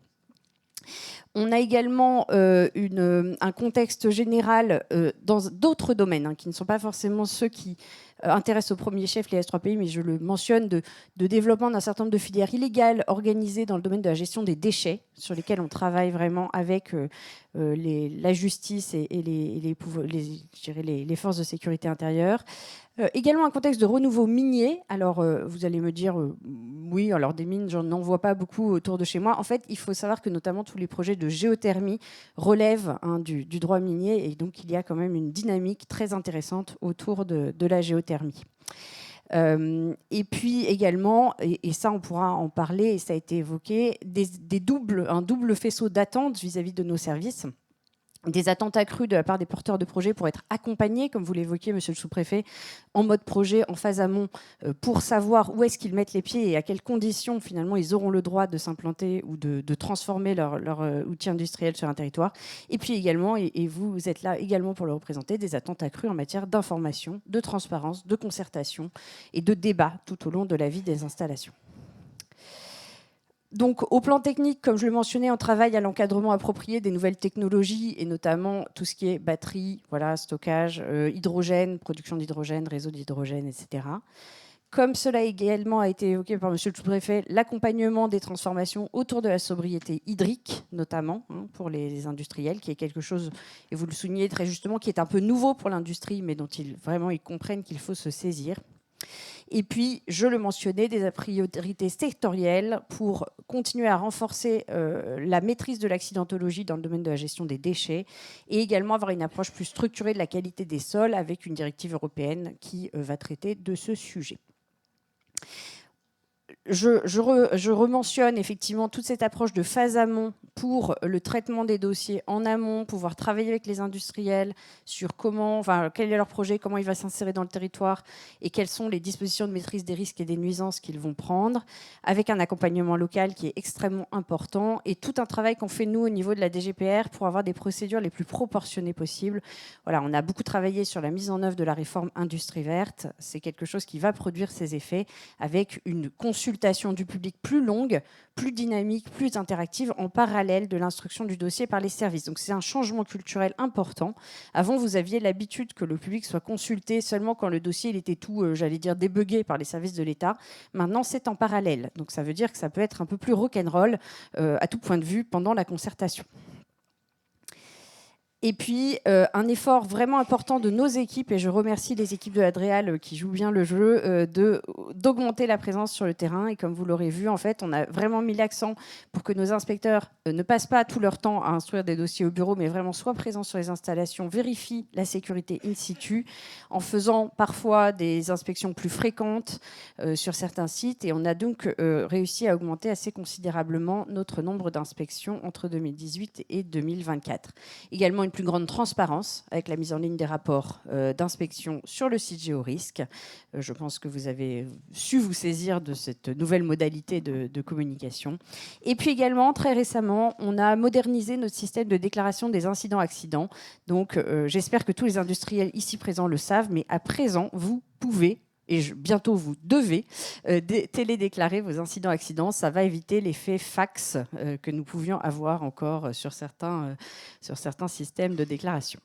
On a également un contexte général dans d'autres domaines, qui ne sont pas forcément ceux qui intéressent au premier chef les S3PI, mais je le mentionne, de développement d'un certain nombre de filières illégales organisées dans le domaine de la gestion des déchets, sur lesquels on travaille vraiment avec la justice et les forces de sécurité intérieure. Également un contexte de renouveau minier. Alors, vous allez me dire, oui, alors des mines, j'en vois pas beaucoup autour de chez moi. En fait, il faut savoir que notamment tous les projets de géothermie relèvent du droit minier, et donc il y a quand même une dynamique très intéressante autour de la géothermie. Et puis également, et ça on pourra en parler, et ça a été évoqué, un double faisceau d'attente vis-à-vis de nos services. Des attentes accrues de la part des porteurs de projets pour être accompagnés, comme vous l'évoquiez, monsieur le sous-préfet, en mode projet, en phase amont, pour savoir où est-ce qu'ils mettent les pieds et à quelles conditions, finalement, ils auront le droit de s'implanter ou de transformer leur outil industriel sur un territoire. Et puis également, et vous êtes là également pour le représenter, des attentes accrues en matière d'information, de transparence, de concertation et de débat tout au long de la vie des installations. Donc, au plan technique, comme je le mentionnais, on travaille à l'encadrement approprié des nouvelles technologies, et notamment tout ce qui est batterie, stockage, hydrogène, production d'hydrogène, réseau d'hydrogène, etc. Comme cela également a été évoqué par monsieur le sous-préfet, l'accompagnement des transformations autour de la sobriété hydrique, notamment pour les industriels, qui est quelque chose, et vous le soulignez très justement, qui est un peu nouveau pour l'industrie, mais dont ils comprennent qu'il faut se saisir. Et puis, je le mentionnais, des priorités sectorielles pour continuer à renforcer la maîtrise de l'accidentologie dans le domaine de la gestion des déchets, et également avoir une approche plus structurée de la qualité des sols avec une directive européenne qui va traiter de ce sujet. Je rementionne effectivement toute cette approche de phase amont pour le traitement des dossiers en amont, pouvoir travailler avec les industriels sur quel est leur projet, comment il va s'insérer dans le territoire et quelles sont les dispositions de maîtrise des risques et des nuisances qu'ils vont prendre, avec un accompagnement local qui est extrêmement important, et tout un travail qu'on fait nous au niveau de la DGPR pour avoir des procédures les plus proportionnées possibles. Voilà, on a beaucoup travaillé sur la mise en œuvre de la réforme Industrie verte. C'est quelque chose qui va produire ses effets avec une consultation du public plus longue, plus dynamique, plus interactive, en parallèle de l'instruction du dossier par les services. Donc c'est un changement culturel important. Avant, vous aviez l'habitude que le public soit consulté seulement quand le dossier il était tout, débugué par les services de l'État. Maintenant, c'est en parallèle. Donc ça veut dire que ça peut être un peu plus rock'n'roll à tout point de vue pendant la concertation. Et puis, un effort vraiment important de nos équipes, et je remercie les équipes de l'Adréal qui jouent bien le jeu, d'augmenter la présence sur le terrain. Et comme vous l'aurez vu, en fait, on a vraiment mis l'accent pour que nos inspecteurs ne passent pas tout leur temps à instruire des dossiers au bureau, mais vraiment soient présents sur les installations, vérifient la sécurité in situ, en faisant parfois des inspections plus fréquentes sur certains sites. Et on a donc réussi à augmenter assez considérablement notre nombre d'inspections entre 2018 et 2024. Également, une plus grande transparence avec la mise en ligne des rapports d'inspection sur le site Géorisque. Je pense que vous avez su vous saisir de cette nouvelle modalité de communication. Et puis également, très récemment, on a modernisé notre système de déclaration des incidents-accidents. Donc, j'espère que tous les industriels ici présents le savent, mais à présent, vous pouvez et bientôt vous devez télédéclarer vos incidents-accidents. Ça va éviter l'effet fax que nous pouvions avoir encore sur certains systèmes de déclaration.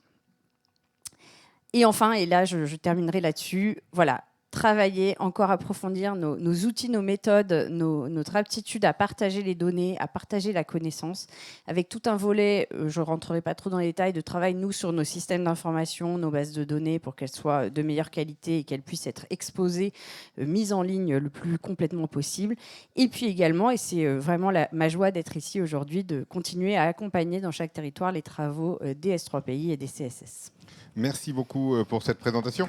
Et enfin, et là je terminerai là-dessus, voilà, travailler, encore approfondir nos outils, nos méthodes, notre aptitude à partager les données, à partager la connaissance, avec tout un volet, je ne rentrerai pas trop dans les détails, de travail, nous, sur nos systèmes d'information, nos bases de données, pour qu'elles soient de meilleure qualité et qu'elles puissent être exposées, mises en ligne le plus complètement possible. Et puis également, et c'est vraiment ma joie d'être ici aujourd'hui, de continuer à accompagner dans chaque territoire les travaux des S3PI et des CSS. Merci beaucoup pour cette présentation.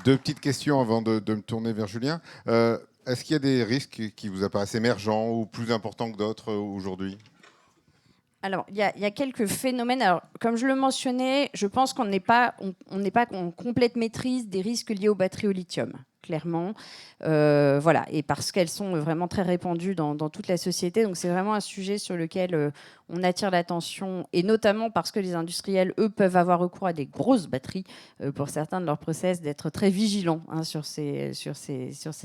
Deux petites questions avant de me tourner vers Julien. Est-ce qu'il y a des risques qui vous apparaissent émergents ou plus importants que d'autres aujourd'hui ? Alors, il y a quelques phénomènes. Alors, comme je le mentionnais, je pense qu'on n'est pas en complète maîtrise des risques liés aux batteries au lithium, clairement. Voilà, et parce qu'elles sont vraiment très répandues dans toute la société. Donc, c'est vraiment un sujet sur lequel on attire l'attention, et notamment parce que les industriels, eux, peuvent avoir recours à des grosses batteries pour certains de leurs process, d'être très vigilants sur ces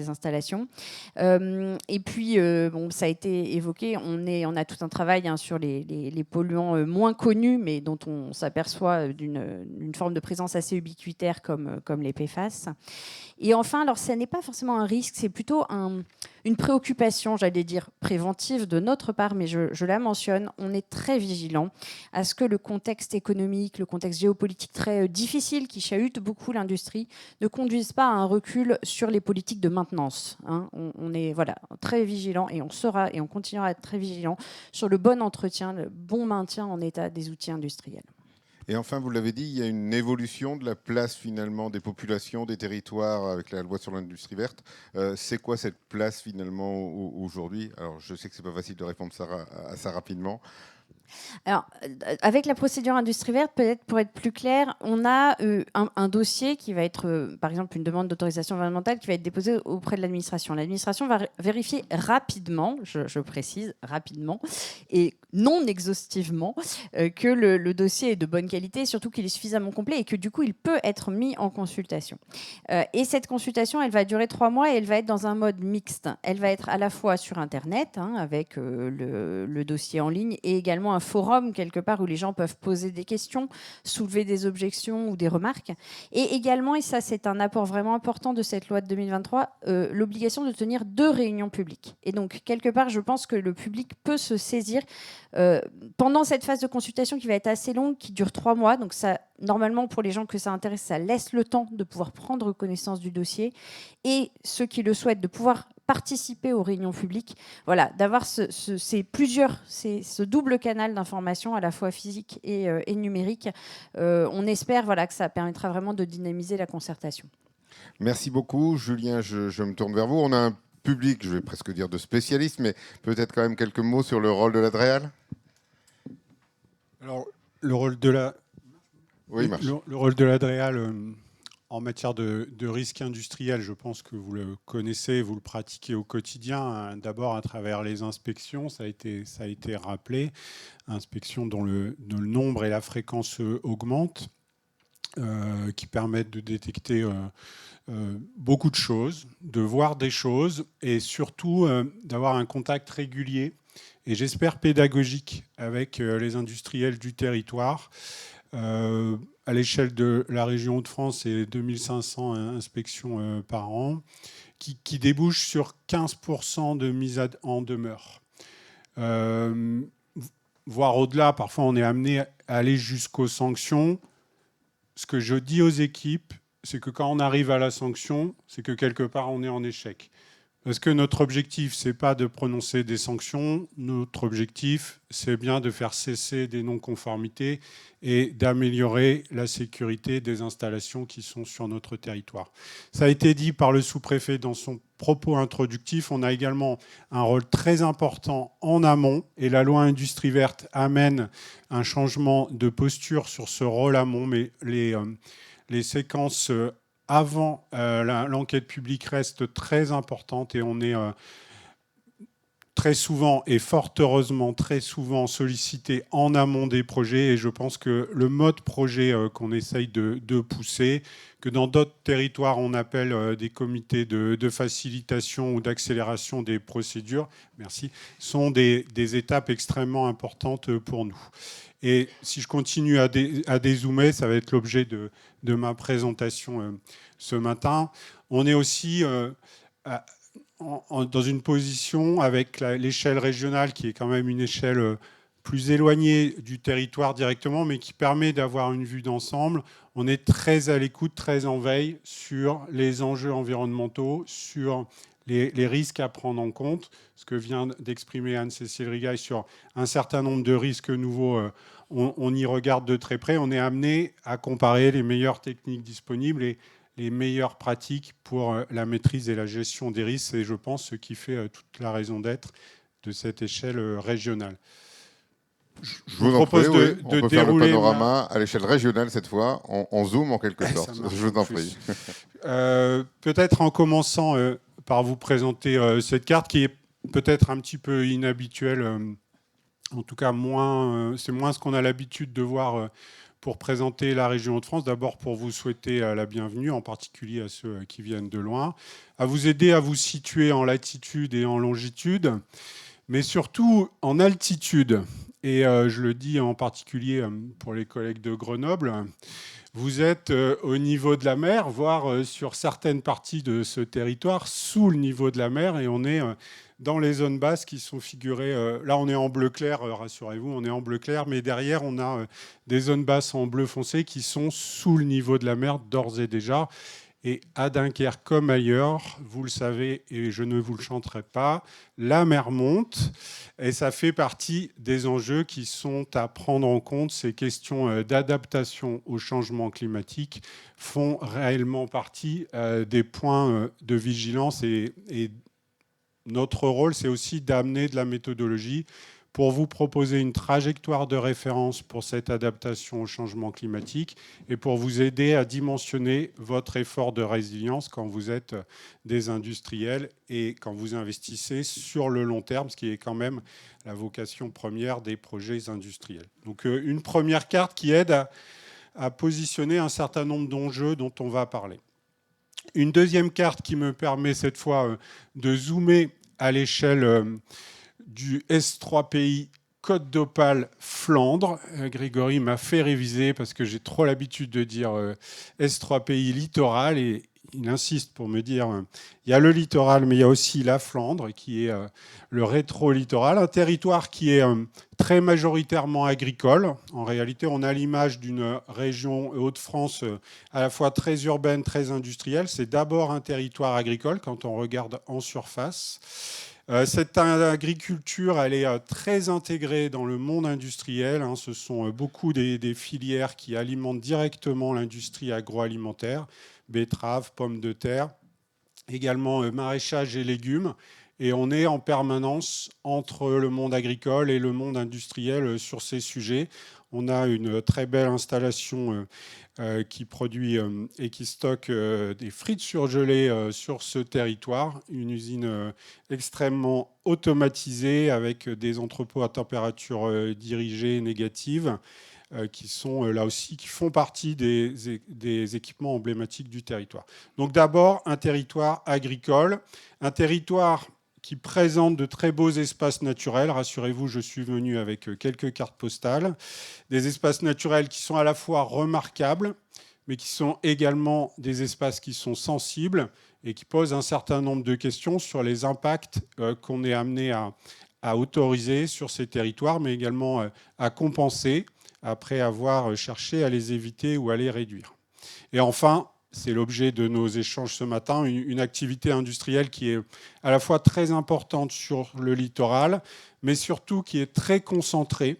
installations. Et puis, bon, ça a été évoqué, on a tout un travail sur les polluants moins connus, mais dont on s'aperçoit d'une forme de présence assez ubiquitaire comme les PFAS. Et enfin, alors ce n'est pas forcément un risque, c'est plutôt une préoccupation, j'allais dire préventive de notre part, mais je la mentionne. On est très vigilant à ce que le contexte économique, le contexte géopolitique très difficile qui chahute beaucoup l'industrie ne conduise pas à un recul sur les politiques de maintenance. On est voilà, très vigilant, et on sera et on continuera à être très vigilant sur le bon entretien, le bon maintien en état des outils industriels. Et enfin, vous l'avez dit, il y a une évolution de la place finalement des populations, des territoires avec la loi sur l'industrie verte. C'est quoi cette place finalement aujourd'hui? Alors, je sais que c'est pas facile de répondre à ça rapidement. Alors, avec la procédure industrie verte, peut-être pour être plus clair, on a un dossier qui va être, par exemple, une demande d'autorisation environnementale qui va être déposée auprès de l'administration. L'administration va vérifier rapidement, je précise, rapidement, et non exhaustivement, que le dossier est de bonne qualité, et surtout qu'il est suffisamment complet et que du coup, il peut être mis en consultation. Et cette consultation, elle va durer 3 mois et elle va être dans un mode mixte. Elle va être à la fois sur Internet, avec le dossier en ligne, et également un forum quelque part où les gens peuvent poser des questions, soulever des objections ou des remarques. Et également, et ça c'est un apport vraiment important de cette loi de 2023, l'obligation de tenir 2 réunions publiques. Et donc, quelque part, je pense que le public peut se saisir pendant cette phase de consultation qui va être assez longue, qui dure 3 mois. Donc ça, normalement, pour les gens que ça intéresse, ça laisse le temps de pouvoir prendre connaissance du dossier, et ceux qui le souhaitent de pouvoir participer aux réunions publiques, voilà, d'avoir ce double canal d'information, à la fois physique et numérique. On espère voilà, que ça permettra vraiment de dynamiser la concertation. Merci beaucoup. Julien, je me tourne vers vous. On a un public, je vais presque dire de spécialistes, mais peut-être quand même quelques mots sur le rôle de l'Adréal. Alors, le rôle de l'Adréal en matière de risque industriel, je pense que vous le connaissez, vous le pratiquez au quotidien, d'abord à travers les inspections, ça a été rappelé, inspections dont le nombre et la fréquence augmentent, qui permettent de détecter beaucoup de choses, de voir des choses, et surtout d'avoir un contact régulier et j'espère pédagogique avec les industriels du territoire. À l'échelle de la région Hauts-de-France, c'est 2500 inspections par an, qui débouchent sur 15% de mise en demeure. Voire au-delà, parfois on est amené à aller jusqu'aux sanctions. Ce que je dis aux équipes, c'est que quand on arrive à la sanction, c'est que quelque part on est en échec. Parce que notre objectif, ce n'est pas de prononcer des sanctions. Notre objectif, c'est bien de faire cesser des non-conformités et d'améliorer la sécurité des installations qui sont sur notre territoire. Ça a été dit par le sous-préfet dans son propos introductif. On a également un rôle très important en amont. Et la loi Industrie verte amène un changement de posture sur ce rôle amont. Mais les séquences avant l'enquête publique reste très importante et on est très souvent et fort heureusement très souvent sollicité en amont des projets et je pense que le mode projet qu'on essaye de pousser, que dans d'autres territoires on appelle des comités de facilitation ou d'accélération des procédures, merci, sont des étapes extrêmement importantes pour nous. Et si je continue à dézoomer, ça va être l'objet de ma présentation ce matin. On est aussi dans une position avec l'échelle régionale qui est quand même une échelle plus éloignée du territoire directement, mais qui permet d'avoir une vue d'ensemble. On est très à l'écoute, très en veille sur les enjeux environnementaux, sur les risques à prendre en compte, ce que vient d'exprimer Anne-Cécile Rigaille sur un certain nombre de risques nouveaux. On y regarde de très près. On est amené à comparer les meilleures techniques disponibles et les meilleures pratiques pour la maîtrise et la gestion des risques. Et je pense ce qui fait toute la raison d'être de cette échelle régionale. Je vous en prie, oui. On peut faire le panorama à l'échelle régionale cette fois, en zoom en quelque sorte. Je vous en prie. Peut-être en commençant par vous présenter cette carte qui est peut-être un petit peu inhabituelle, en tout cas c'est moins ce qu'on a l'habitude de voir pour présenter la région Hauts-de-France. D'abord pour vous souhaiter la bienvenue, en particulier à ceux qui viennent de loin, à vous aider à vous situer en latitude et en longitude, mais surtout en altitude. Et je le dis en particulier pour les collègues de Grenoble, vous êtes au niveau de la mer, voire sur certaines parties de ce territoire, sous le niveau de la mer, et on est dans les zones basses qui sont figurées. Là, on est en bleu clair, rassurez-vous, on est en bleu clair, mais derrière, on a des zones basses en bleu foncé qui sont sous le niveau de la mer d'ores et déjà. Et à Dunkerque comme ailleurs, vous le savez et je ne vous le chanterai pas, la mer monte et ça fait partie des enjeux qui sont à prendre en compte. Ces questions d'adaptation au changement climatique font réellement partie des points de vigilance et notre rôle, c'est aussi d'amener de la méthodologie pour vous proposer une trajectoire de référence pour cette adaptation au changement climatique et pour vous aider à dimensionner votre effort de résilience quand vous êtes des industriels et quand vous investissez sur le long terme, ce qui est quand même la vocation première des projets industriels. Donc une première carte qui aide à positionner un certain nombre d'enjeux dont on va parler. Une deuxième carte qui me permet cette fois de zoomer à l'échelle du S3PI Côte d'Opale Flandre. Grégory m'a fait réviser parce que j'ai trop l'habitude de dire S3PI littoral et il insiste pour me dire il y a le littoral mais il y a aussi la Flandre qui est le rétro-littoral, un territoire qui est très majoritairement agricole. En réalité, on a l'image d'une région Hauts-de-France à la fois très urbaine, très industrielle. C'est d'abord un territoire agricole quand on regarde en surface. Cette agriculture, elle est très intégrée dans le monde industriel. Ce sont beaucoup des filières qui alimentent directement l'industrie agroalimentaire, betteraves, pommes de terre, également maraîchage et légumes. Et on est en permanence entre le monde agricole et le monde industriel sur ces sujets. On a une très belle installation qui produit et qui stocke des frites surgelées sur ce territoire. Une usine extrêmement automatisée avec des entrepôts à température dirigée négative qui sont là aussi, qui font partie des équipements emblématiques du territoire. Donc d'abord, un territoire agricole, un territoire qui présente de très beaux espaces naturels. Rassurez-vous, je suis venu avec quelques cartes postales. Des espaces naturels qui sont à la fois remarquables, mais qui sont également des espaces qui sont sensibles et qui posent un certain nombre de questions sur les impacts qu'on est amené à autoriser sur ces territoires, mais également à compenser après avoir cherché à les éviter ou à les réduire. Et enfin, c'est l'objet de nos échanges ce matin, une activité industrielle qui est à la fois très importante sur le littoral, mais surtout qui est très concentrée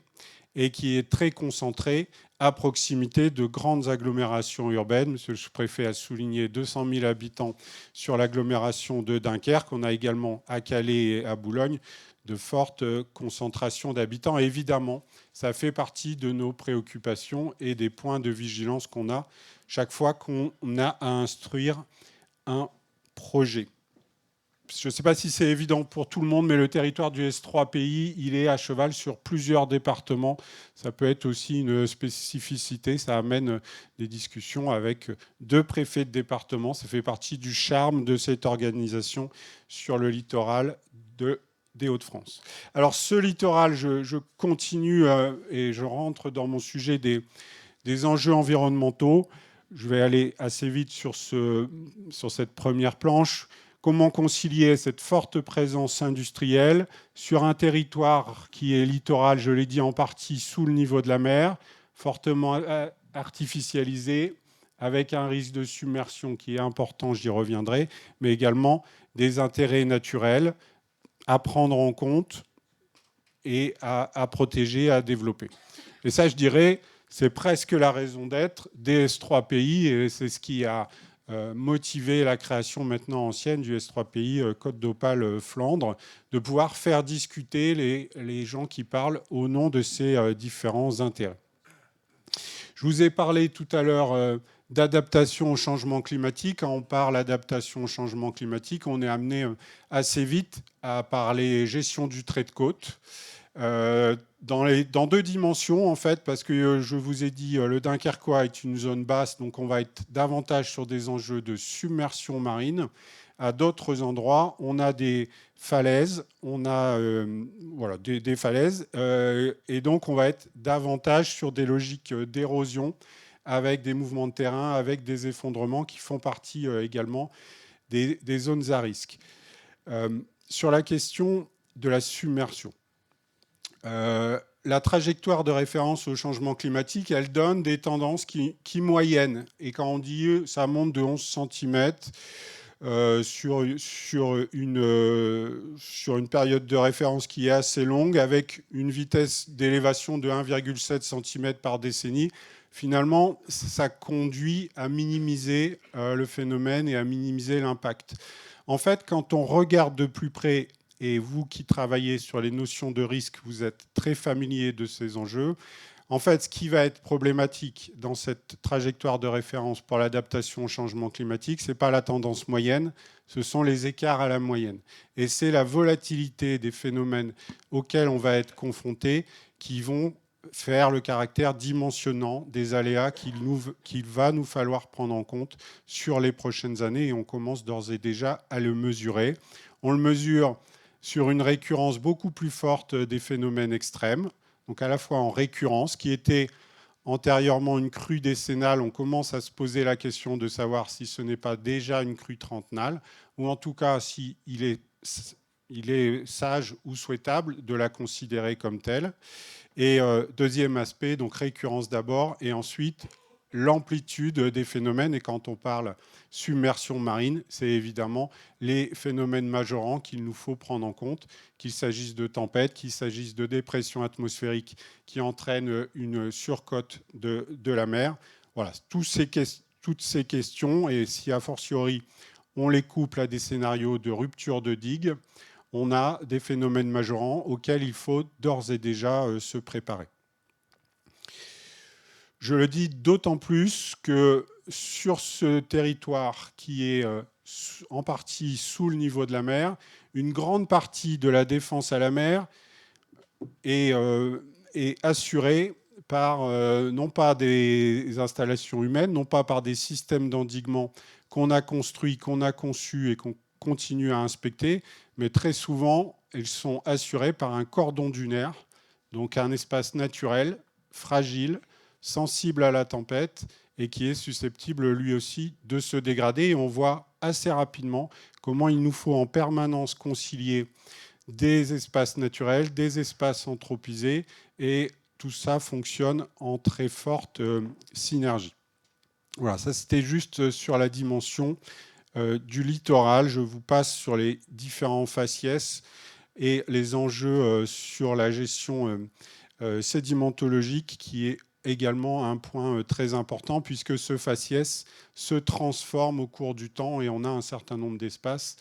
et qui est très concentrée à proximité de grandes agglomérations urbaines. Monsieur le sous-préfet a souligné 200 000 habitants sur l'agglomération de Dunkerque. On a également à Calais et à Boulogne de fortes concentrations d'habitants. Et évidemment, ça fait partie de nos préoccupations et des points de vigilance qu'on a chaque fois qu'on a à instruire un projet. Je ne sais pas si c'est évident pour tout le monde, mais le territoire du S3PI, il est à cheval sur plusieurs départements. Ça peut être aussi une spécificité. Ça amène des discussions avec 2 préfets de département. Ça fait partie du charme de cette organisation sur le littoral des Hauts-de-France. Alors ce littoral, je continue et je rentre dans mon sujet des enjeux environnementaux. Je vais aller assez vite sur cette première planche. Comment concilier cette forte présence industrielle sur un territoire qui est littoral, je l'ai dit, en partie sous le niveau de la mer, fortement artificialisé, avec un risque de submersion qui est important, j'y reviendrai, mais également des intérêts naturels à prendre en compte et à protéger, à développer. Et ça, je dirais, c'est presque la raison d'être des S3PI, et c'est ce qui a motiver la création maintenant ancienne du S3PI Côte d'Opale Flandre, de pouvoir faire discuter les gens qui parlent au nom de ces différents intérêts. Je vous ai parlé tout à l'heure d'adaptation au changement climatique. Quand on parle d'adaptation au changement climatique, on est amené assez vite à parler gestion du trait de côte. Dans deux dimensions, en fait, parce que je vous ai dit, le Dunkerquois est une zone basse, donc on va être davantage sur des enjeux de submersion marine. À d'autres endroits, on a des falaises, on a voilà, des falaises, et donc on va être davantage sur des logiques d'érosion, avec des mouvements de terrain, avec des effondrements qui font partie également des zones à risque. Sur la question de la submersion, la trajectoire de référence au changement climatique, elle donne des tendances qui moyennent. Et quand on dit ça monte de 11 cm sur une période de référence qui est assez longue, avec une vitesse d'élévation de 1,7 cm par décennie, finalement, ça conduit à minimiser le phénomène et à minimiser l'impact. En fait, quand on regarde de plus près, et vous qui travaillez sur les notions de risque, vous êtes très familier de ces enjeux. En fait, ce qui va être problématique dans cette trajectoire de référence pour l'adaptation au changement climatique, ce n'est pas la tendance moyenne, ce sont les écarts à la moyenne. Et c'est la volatilité des phénomènes auxquels on va être confronté qui vont faire le caractère dimensionnant des aléas qu'il va nous falloir prendre en compte sur les prochaines années. Et on commence d'ores et déjà à le mesurer. On le mesure sur une récurrence beaucoup plus forte des phénomènes extrêmes, donc à la fois en récurrence, qui était antérieurement une crue décennale, on commence à se poser la question de savoir si ce n'est pas déjà une crue trentenale, ou en tout cas s'il est sage ou souhaitable de la considérer comme telle. Et deuxième aspect, donc récurrence d'abord, et ensuite l'amplitude des phénomènes. Et quand on parle submersion marine, c'est évidemment les phénomènes majorants qu'il nous faut prendre en compte, qu'il s'agisse de tempêtes, qu'il s'agisse de dépressions atmosphériques qui entraînent une surcote de la mer. Voilà, toutes ces questions, et si a fortiori on les couple à des scénarios de rupture de digues, on a des phénomènes majorants auxquels il faut d'ores et déjà se préparer. Je le dis d'autant plus que sur ce territoire qui est en partie sous le niveau de la mer, une grande partie de la défense à la mer est assurée par non pas des installations humaines, non pas par des systèmes d'endiguement qu'on a construits, qu'on a conçus et qu'on continue à inspecter, mais très souvent, elles sont assurées par un cordon dunaire, donc un espace naturel, fragile, sensible à la tempête et qui est susceptible lui aussi de se dégrader. Et on voit assez rapidement comment il nous faut en permanence concilier des espaces naturels, des espaces anthropisés, et tout ça fonctionne en très forte synergie. Voilà, ça c'était juste sur la dimension du littoral. Je vous passe sur les différents faciès et les enjeux sur la gestion sédimentologique qui est également un point très important puisque ce faciès se transforme au cours du temps et on a un certain nombre d'espaces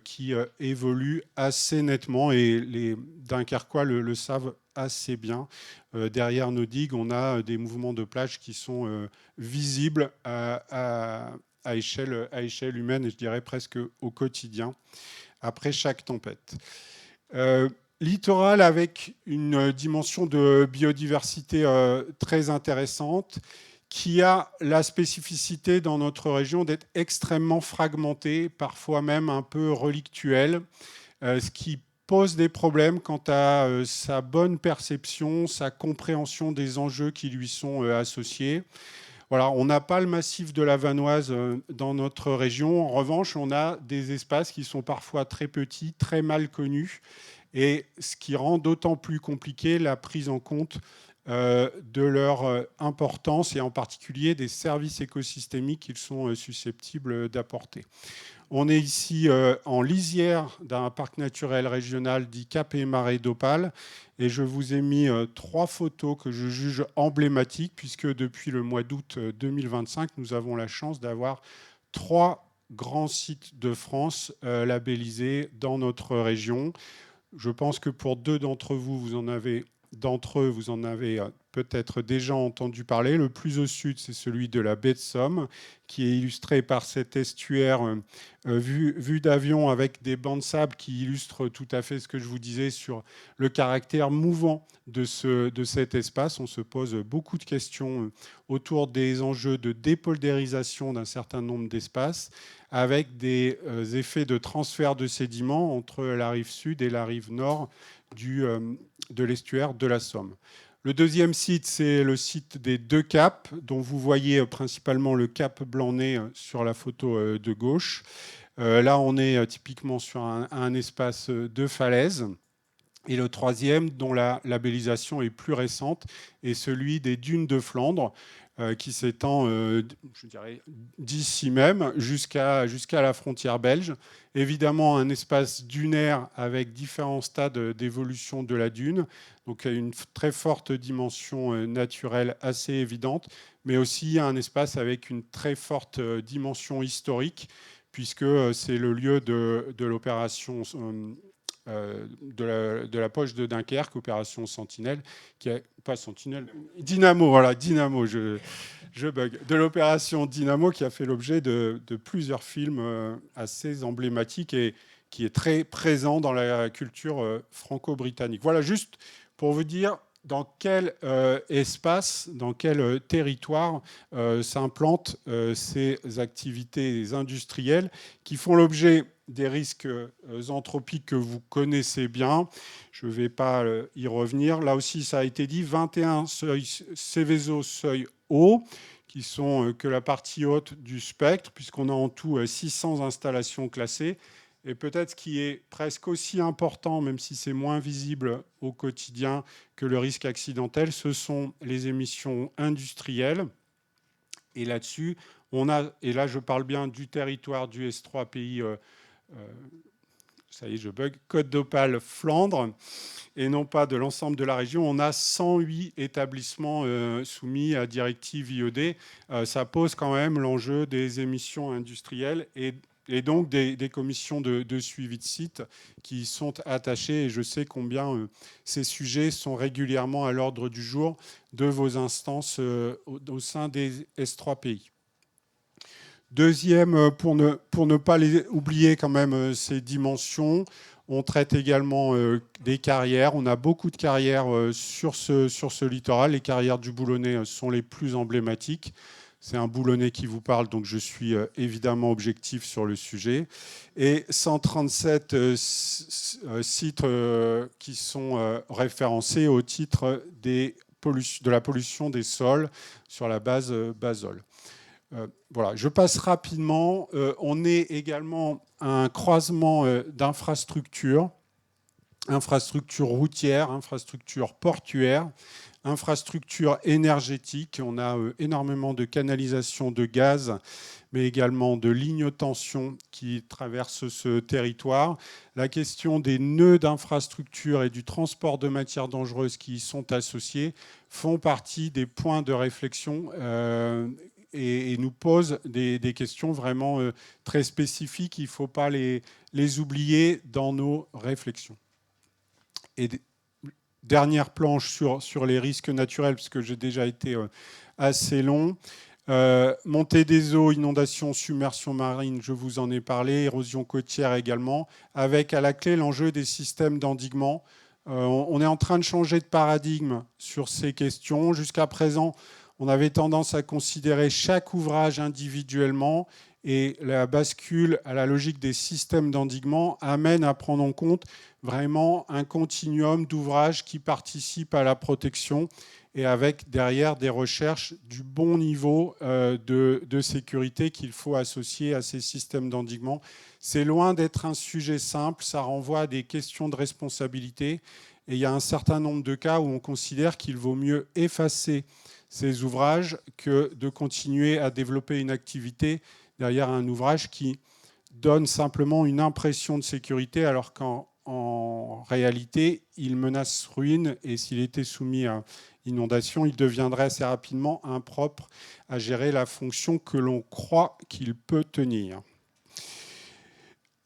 qui évoluent assez nettement et les Dunkerquois le savent assez bien. Derrière nos digues, on a des mouvements de plage qui sont visibles à échelle humaine et je dirais presque au quotidien après chaque tempête. Littoral avec une dimension de biodiversité très intéressante qui a la spécificité dans notre région d'être extrêmement fragmentée, parfois même un peu relictuelle, ce qui pose des problèmes quant à sa bonne perception, sa compréhension des enjeux qui lui sont associés. Voilà, on n'a pas le massif de la Vanoise dans notre région. En revanche, on a des espaces qui sont parfois très petits, très mal connus, et ce qui rend d'autant plus compliqué la prise en compte de leur importance et en particulier des services écosystémiques qu'ils sont susceptibles d'apporter. On est ici en lisière d'un parc naturel régional dit Cap et Marais d'Opale et je vous ai mis 3 photos que je juge emblématiques puisque depuis le mois d'août 2025, nous avons la chance d'avoir 3 grands sites de France labellisés dans notre région. Je pense que pour 2 d'entre vous, vous en avez peut-être déjà entendu parler. Le plus au sud, c'est celui de la baie de Somme, qui est illustré par cet estuaire vu d'avion avec des bancs de sable qui illustrent tout à fait ce que je vous disais sur le caractère mouvant de cet espace. On se pose beaucoup de questions autour des enjeux de dépoldérisation d'un certain nombre d'espaces, avec des effets de transfert de sédiments entre la rive sud et la rive nord de l'estuaire de la Somme. Le deuxième site, c'est le site des 2 caps, dont vous voyez principalement le cap Blanc-Nez sur la photo de gauche. Là, on est typiquement sur un espace de falaise. Et le troisième, dont la labellisation est plus récente, est celui des dunes de Flandre, qui s'étend, je dirais, d'ici même jusqu'à la frontière belge. Évidemment, un espace dunaire avec différents stades d'évolution de la dune, donc une très forte dimension naturelle assez évidente, mais aussi un espace avec une très forte dimension historique, puisque c'est le lieu de l'opération de la poche de Dunkerque, opération Sentinelle, pas Sentinelle, Dynamo, voilà, Dynamo, je bug, de l'opération Dynamo qui a fait l'objet de plusieurs films assez emblématiques et qui est très présent dans la culture franco-britannique. Voilà, juste pour vous dire dans quel espace, dans quel territoire s'implantent ces activités industrielles qui font l'objet des risques anthropiques que vous connaissez bien. Je ne vais pas y revenir. Là aussi, ça a été dit, 21 Seveso seuil haut, qui sont que la partie haute du spectre, puisqu'on a en tout 600 installations classées. Et peut-être ce qui est presque aussi important, même si c'est moins visible au quotidien que le risque accidentel, ce sont les émissions industrielles. Et là-dessus, on a, et là je parle bien du territoire du S3 pays, ça y est, je bug, Côte d'Opale, Flandre, et non pas de l'ensemble de la région. On a 108 établissements soumis à directive IED. Ça pose quand même l'enjeu des émissions industrielles et donc des commissions de suivi de site qui sont attachées. Et je sais combien ces sujets sont régulièrement à l'ordre du jour de vos instances au sein des S3 pays. Deuxième, pour ne pas oublier quand même ces dimensions, on traite également des carrières. On a beaucoup de carrières sur ce littoral. Les carrières du Boulonnais sont les plus emblématiques. C'est un Boulonnais qui vous parle, donc je suis évidemment objectif sur le sujet. Et 137 sites qui sont référencés au titre de la pollution des sols sur la base Basol. Voilà, je passe rapidement. On est également un croisement d'infrastructures, infrastructures routières, infrastructures portuaires, infrastructures énergétiques. On a énormément de canalisations de gaz, mais également de lignes de tension qui traversent ce territoire. La question des nœuds d'infrastructures et du transport de matières dangereuses qui y sont associés font partie des points de réflexion et nous posent des questions vraiment très spécifiques. Il ne faut pas les oublier dans nos réflexions. Et dernière planche sur les risques naturels, parce que j'ai déjà été assez long. Montée des eaux, inondations, submersion marine, je vous en ai parlé, érosion côtière également, avec à la clé l'enjeu des systèmes d'endiguement. On est en train de changer de paradigme sur ces questions. Jusqu'à présent, on avait tendance à considérer chaque ouvrage individuellement et la bascule à la logique des systèmes d'endiguement amène à prendre en compte vraiment un continuum d'ouvrages qui participent à la protection et avec derrière des recherches du bon niveau de sécurité qu'il faut associer à ces systèmes d'endiguement. C'est loin d'être un sujet simple, ça renvoie à des questions de responsabilité et il y a un certain nombre de cas où on considère qu'il vaut mieux effacer ces ouvrages que de continuer à développer une activité derrière un ouvrage qui donne simplement une impression de sécurité alors qu'en en réalité, il menace ruine et s'il était soumis à inondation, il deviendrait assez rapidement impropre à gérer la fonction que l'on croit qu'il peut tenir.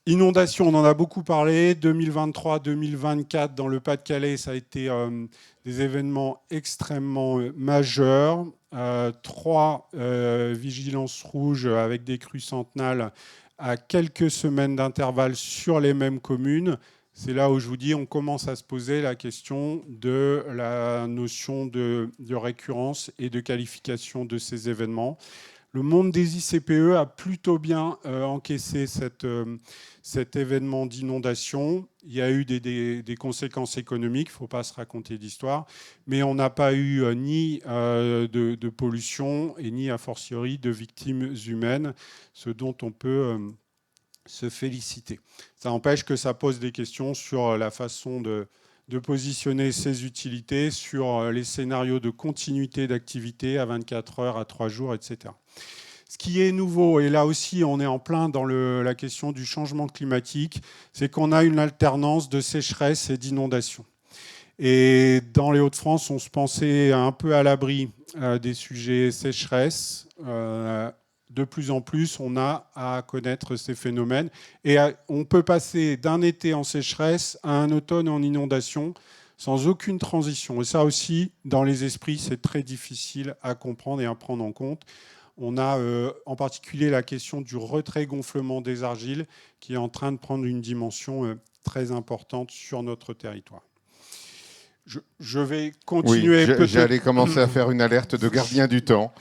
Inondation, on en a beaucoup parlé. 2023-2024, dans le Pas-de-Calais, ça a été des événements extrêmement majeurs. 3 vigilances rouges avec des crues centenales à quelques semaines d'intervalle sur les mêmes communes. C'est là où je vous dis, on commence à se poser la question de la notion de récurrence et de qualification de ces événements. Le monde des ICPE a plutôt bien encaissé cet événement d'inondation. Il y a eu des conséquences économiques, il ne faut pas se raconter d'histoire, mais on n'a pas eu ni de pollution et ni a fortiori de victimes humaines, ce dont on peut se féliciter. Ça n'empêche que ça pose des questions sur la façon de positionner ces utilités, sur les scénarios de continuité d'activité à 24 heures, à 3 jours, etc. Ce qui est nouveau, et là aussi on est en plein dans la question du changement climatique, c'est qu'on a une alternance de sécheresse et d'inondation. Et dans les Hauts-de-France, on se pensait un peu à l'abri des sujets sécheresse. De plus en plus, on a à connaître ces phénomènes. Et on peut passer d'un été en sécheresse à un automne en inondation sans aucune transition. Et ça aussi, dans les esprits, c'est très difficile à comprendre et à prendre en compte. On a en particulier la question du retrait-gonflement des argiles qui est en train de prendre une dimension très importante sur notre territoire. Je vais continuer. Oui, j'allais commencer à faire une alerte de gardien du temps.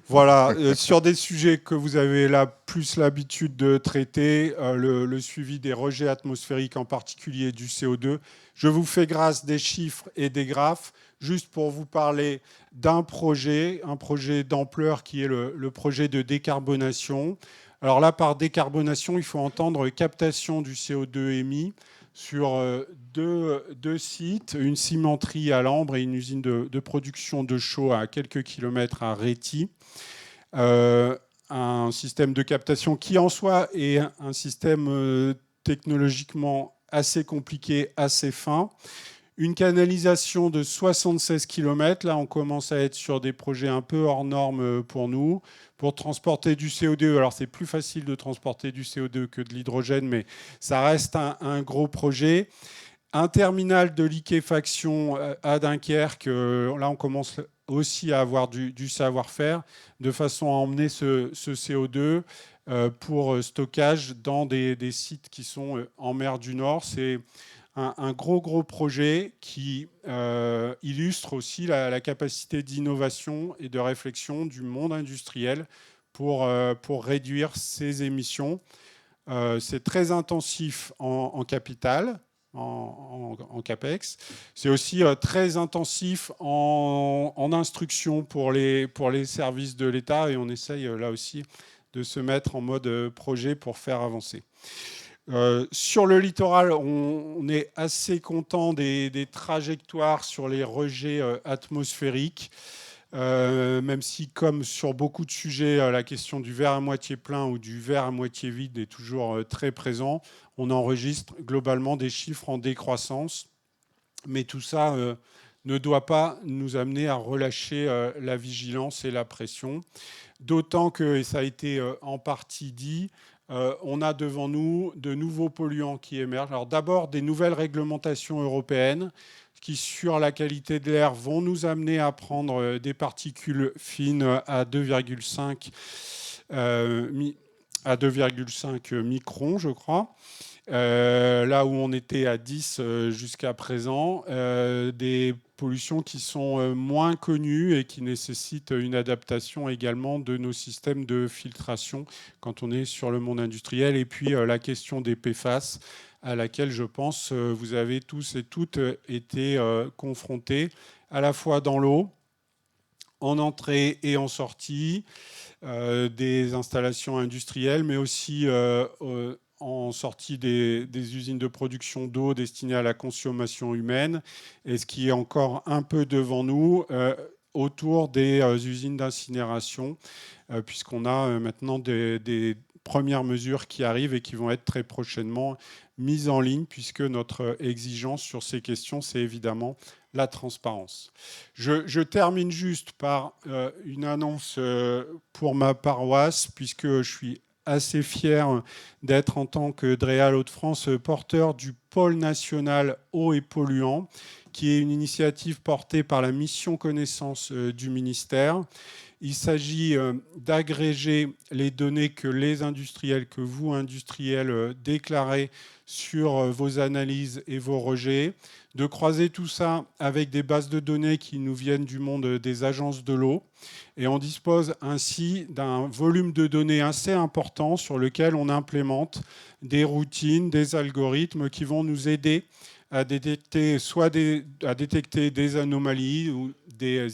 Voilà, sur des sujets que vous avez là plus l'habitude de traiter, le suivi des rejets atmosphériques, en particulier du CO2. Je vous fais grâce des chiffres et des graphes, juste pour vous parler d'un projet, un projet d'ampleur qui est le projet de décarbonation. Alors là, par décarbonation, il faut entendre captation du CO2 émis sur deux sites, une cimenterie à Lambre et une usine de production de chaux à quelques kilomètres à Réty. Un système de captation qui en soi est un système technologiquement assez compliqué, assez fin. Une canalisation de 76 km. Là, on commence à être sur des projets un peu hors normes pour nous. Pour transporter du CO2, alors c'est plus facile de transporter du CO2 que de l'hydrogène, mais ça reste un gros projet. Un terminal de liquéfaction à Dunkerque. Là, on commence aussi à avoir du savoir-faire de façon à emmener ce CO2 pour stockage dans des sites qui sont en mer du Nord. C'est un gros projet qui illustre aussi la capacité d'innovation et de réflexion du monde industriel pour réduire ses émissions. C'est très intensif en capital, en CAPEX. C'est aussi très intensif en instruction pour les services de l'État et on essaye là aussi de se mettre en mode projet pour faire avancer. Sur le littoral, on est assez content des trajectoires sur les rejets atmosphériques, même si, comme sur beaucoup de sujets, la question du verre à moitié plein ou du verre à moitié vide est toujours très présent. On enregistre globalement des chiffres en décroissance, mais tout ça ne doit pas nous amener à relâcher la vigilance et la pression, d'autant que, et ça a été en partie dit, on a devant nous de nouveaux polluants qui émergent. Alors d'abord, des nouvelles réglementations européennes qui, sur la qualité de l'air, vont nous amener à prendre des particules fines à 2,5 microns, je crois. Là où on était à 10 jusqu'à présent, des pollutions qui sont moins connues et qui nécessitent une adaptation également de nos systèmes de filtration quand on est sur le monde industriel. Et puis la question des PFAS, à laquelle je pense vous avez tous et toutes été confrontés, à la fois dans l'eau, en entrée et en sortie, des installations industrielles, mais aussi en sortie des usines de production d'eau destinées à la consommation humaine, et ce qui est encore un peu devant nous, autour des usines d'incinération, puisqu'on a maintenant des premières mesures qui arrivent et qui vont être très prochainement mises en ligne, puisque notre exigence sur ces questions, c'est évidemment la transparence. Je termine juste par une annonce pour ma paroisse, puisque je suis assez fier d'être, en tant que DREAL Hauts-de-France, porteur du pôle national eau et polluants, qui est une initiative portée par la mission connaissance du ministère. Il s'agit d'agréger les données que les industriels, que vous, industriels, déclarez sur vos analyses et vos rejets, de croiser tout ça avec des bases de données qui nous viennent du monde des agences de l'eau. Et on dispose ainsi d'un volume de données assez important sur lequel on implémente des routines, des algorithmes qui vont nous aider à détecter des anomalies ou des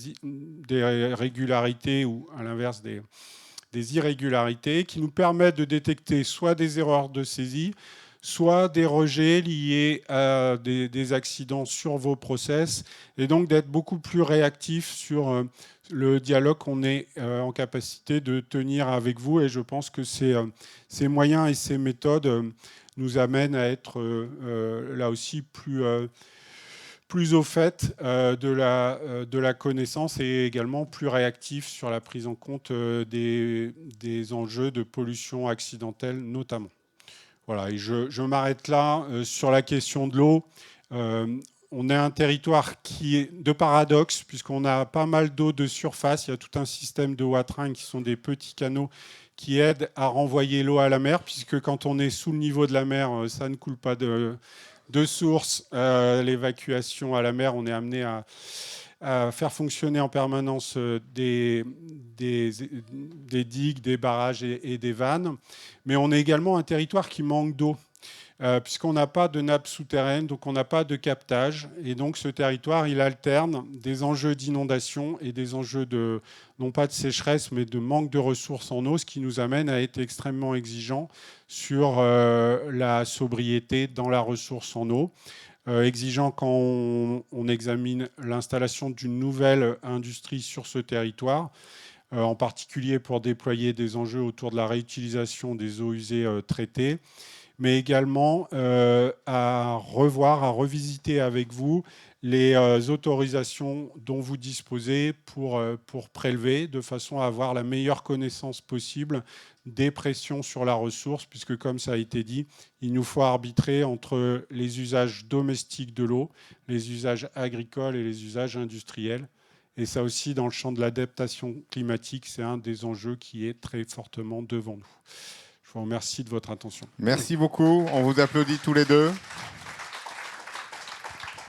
régularités, ou à l'inverse des irrégularités, qui nous permettent de détecter soit des erreurs de saisie, soit des rejets liés à des accidents sur vos process, et donc d'être beaucoup plus réactif sur le dialogue qu'on est en capacité de tenir avec vous. Et je pense que ces moyens et ces méthodes nous amènent à être là aussi plus au fait de la connaissance, et également plus réactif sur la prise en compte des enjeux de pollution accidentelle notamment. Voilà, et je m'arrête là sur la question de l'eau. On est un territoire qui est de paradoxe, puisqu'on a pas mal d'eau de surface. Il y a tout un système de watering qui sont des petits canaux qui aident à renvoyer l'eau à la mer, puisque quand on est sous le niveau de la mer, ça ne coule pas de source. L'évacuation à la mer, on est amené à faire fonctionner en permanence des digues, des barrages et des vannes. Mais on est également un territoire qui manque d'eau, puisqu'on n'a pas de nappe souterraine, donc on n'a pas de captage. Et donc ce territoire, il alterne des enjeux d'inondation et des enjeux non pas de sécheresse, mais de manque de ressources en eau, ce qui nous amène à être extrêmement exigeants sur la sobriété dans la ressource en eau. Exigeant quand on examine l'installation d'une nouvelle industrie sur ce territoire, en particulier pour déployer des enjeux autour de la réutilisation des eaux usées traitées, mais également à revoir, à revisiter avec vous les autorisations dont vous disposez pour prélever, de façon à avoir la meilleure connaissance possible des pressions sur la ressource, puisque, comme ça a été dit, il nous faut arbitrer entre les usages domestiques de l'eau, les usages agricoles et les usages industriels. Et ça aussi, dans le champ de l'adaptation climatique, c'est un des enjeux qui est très fortement devant nous. Je vous remercie de votre attention. Merci beaucoup. On vous applaudit tous les deux.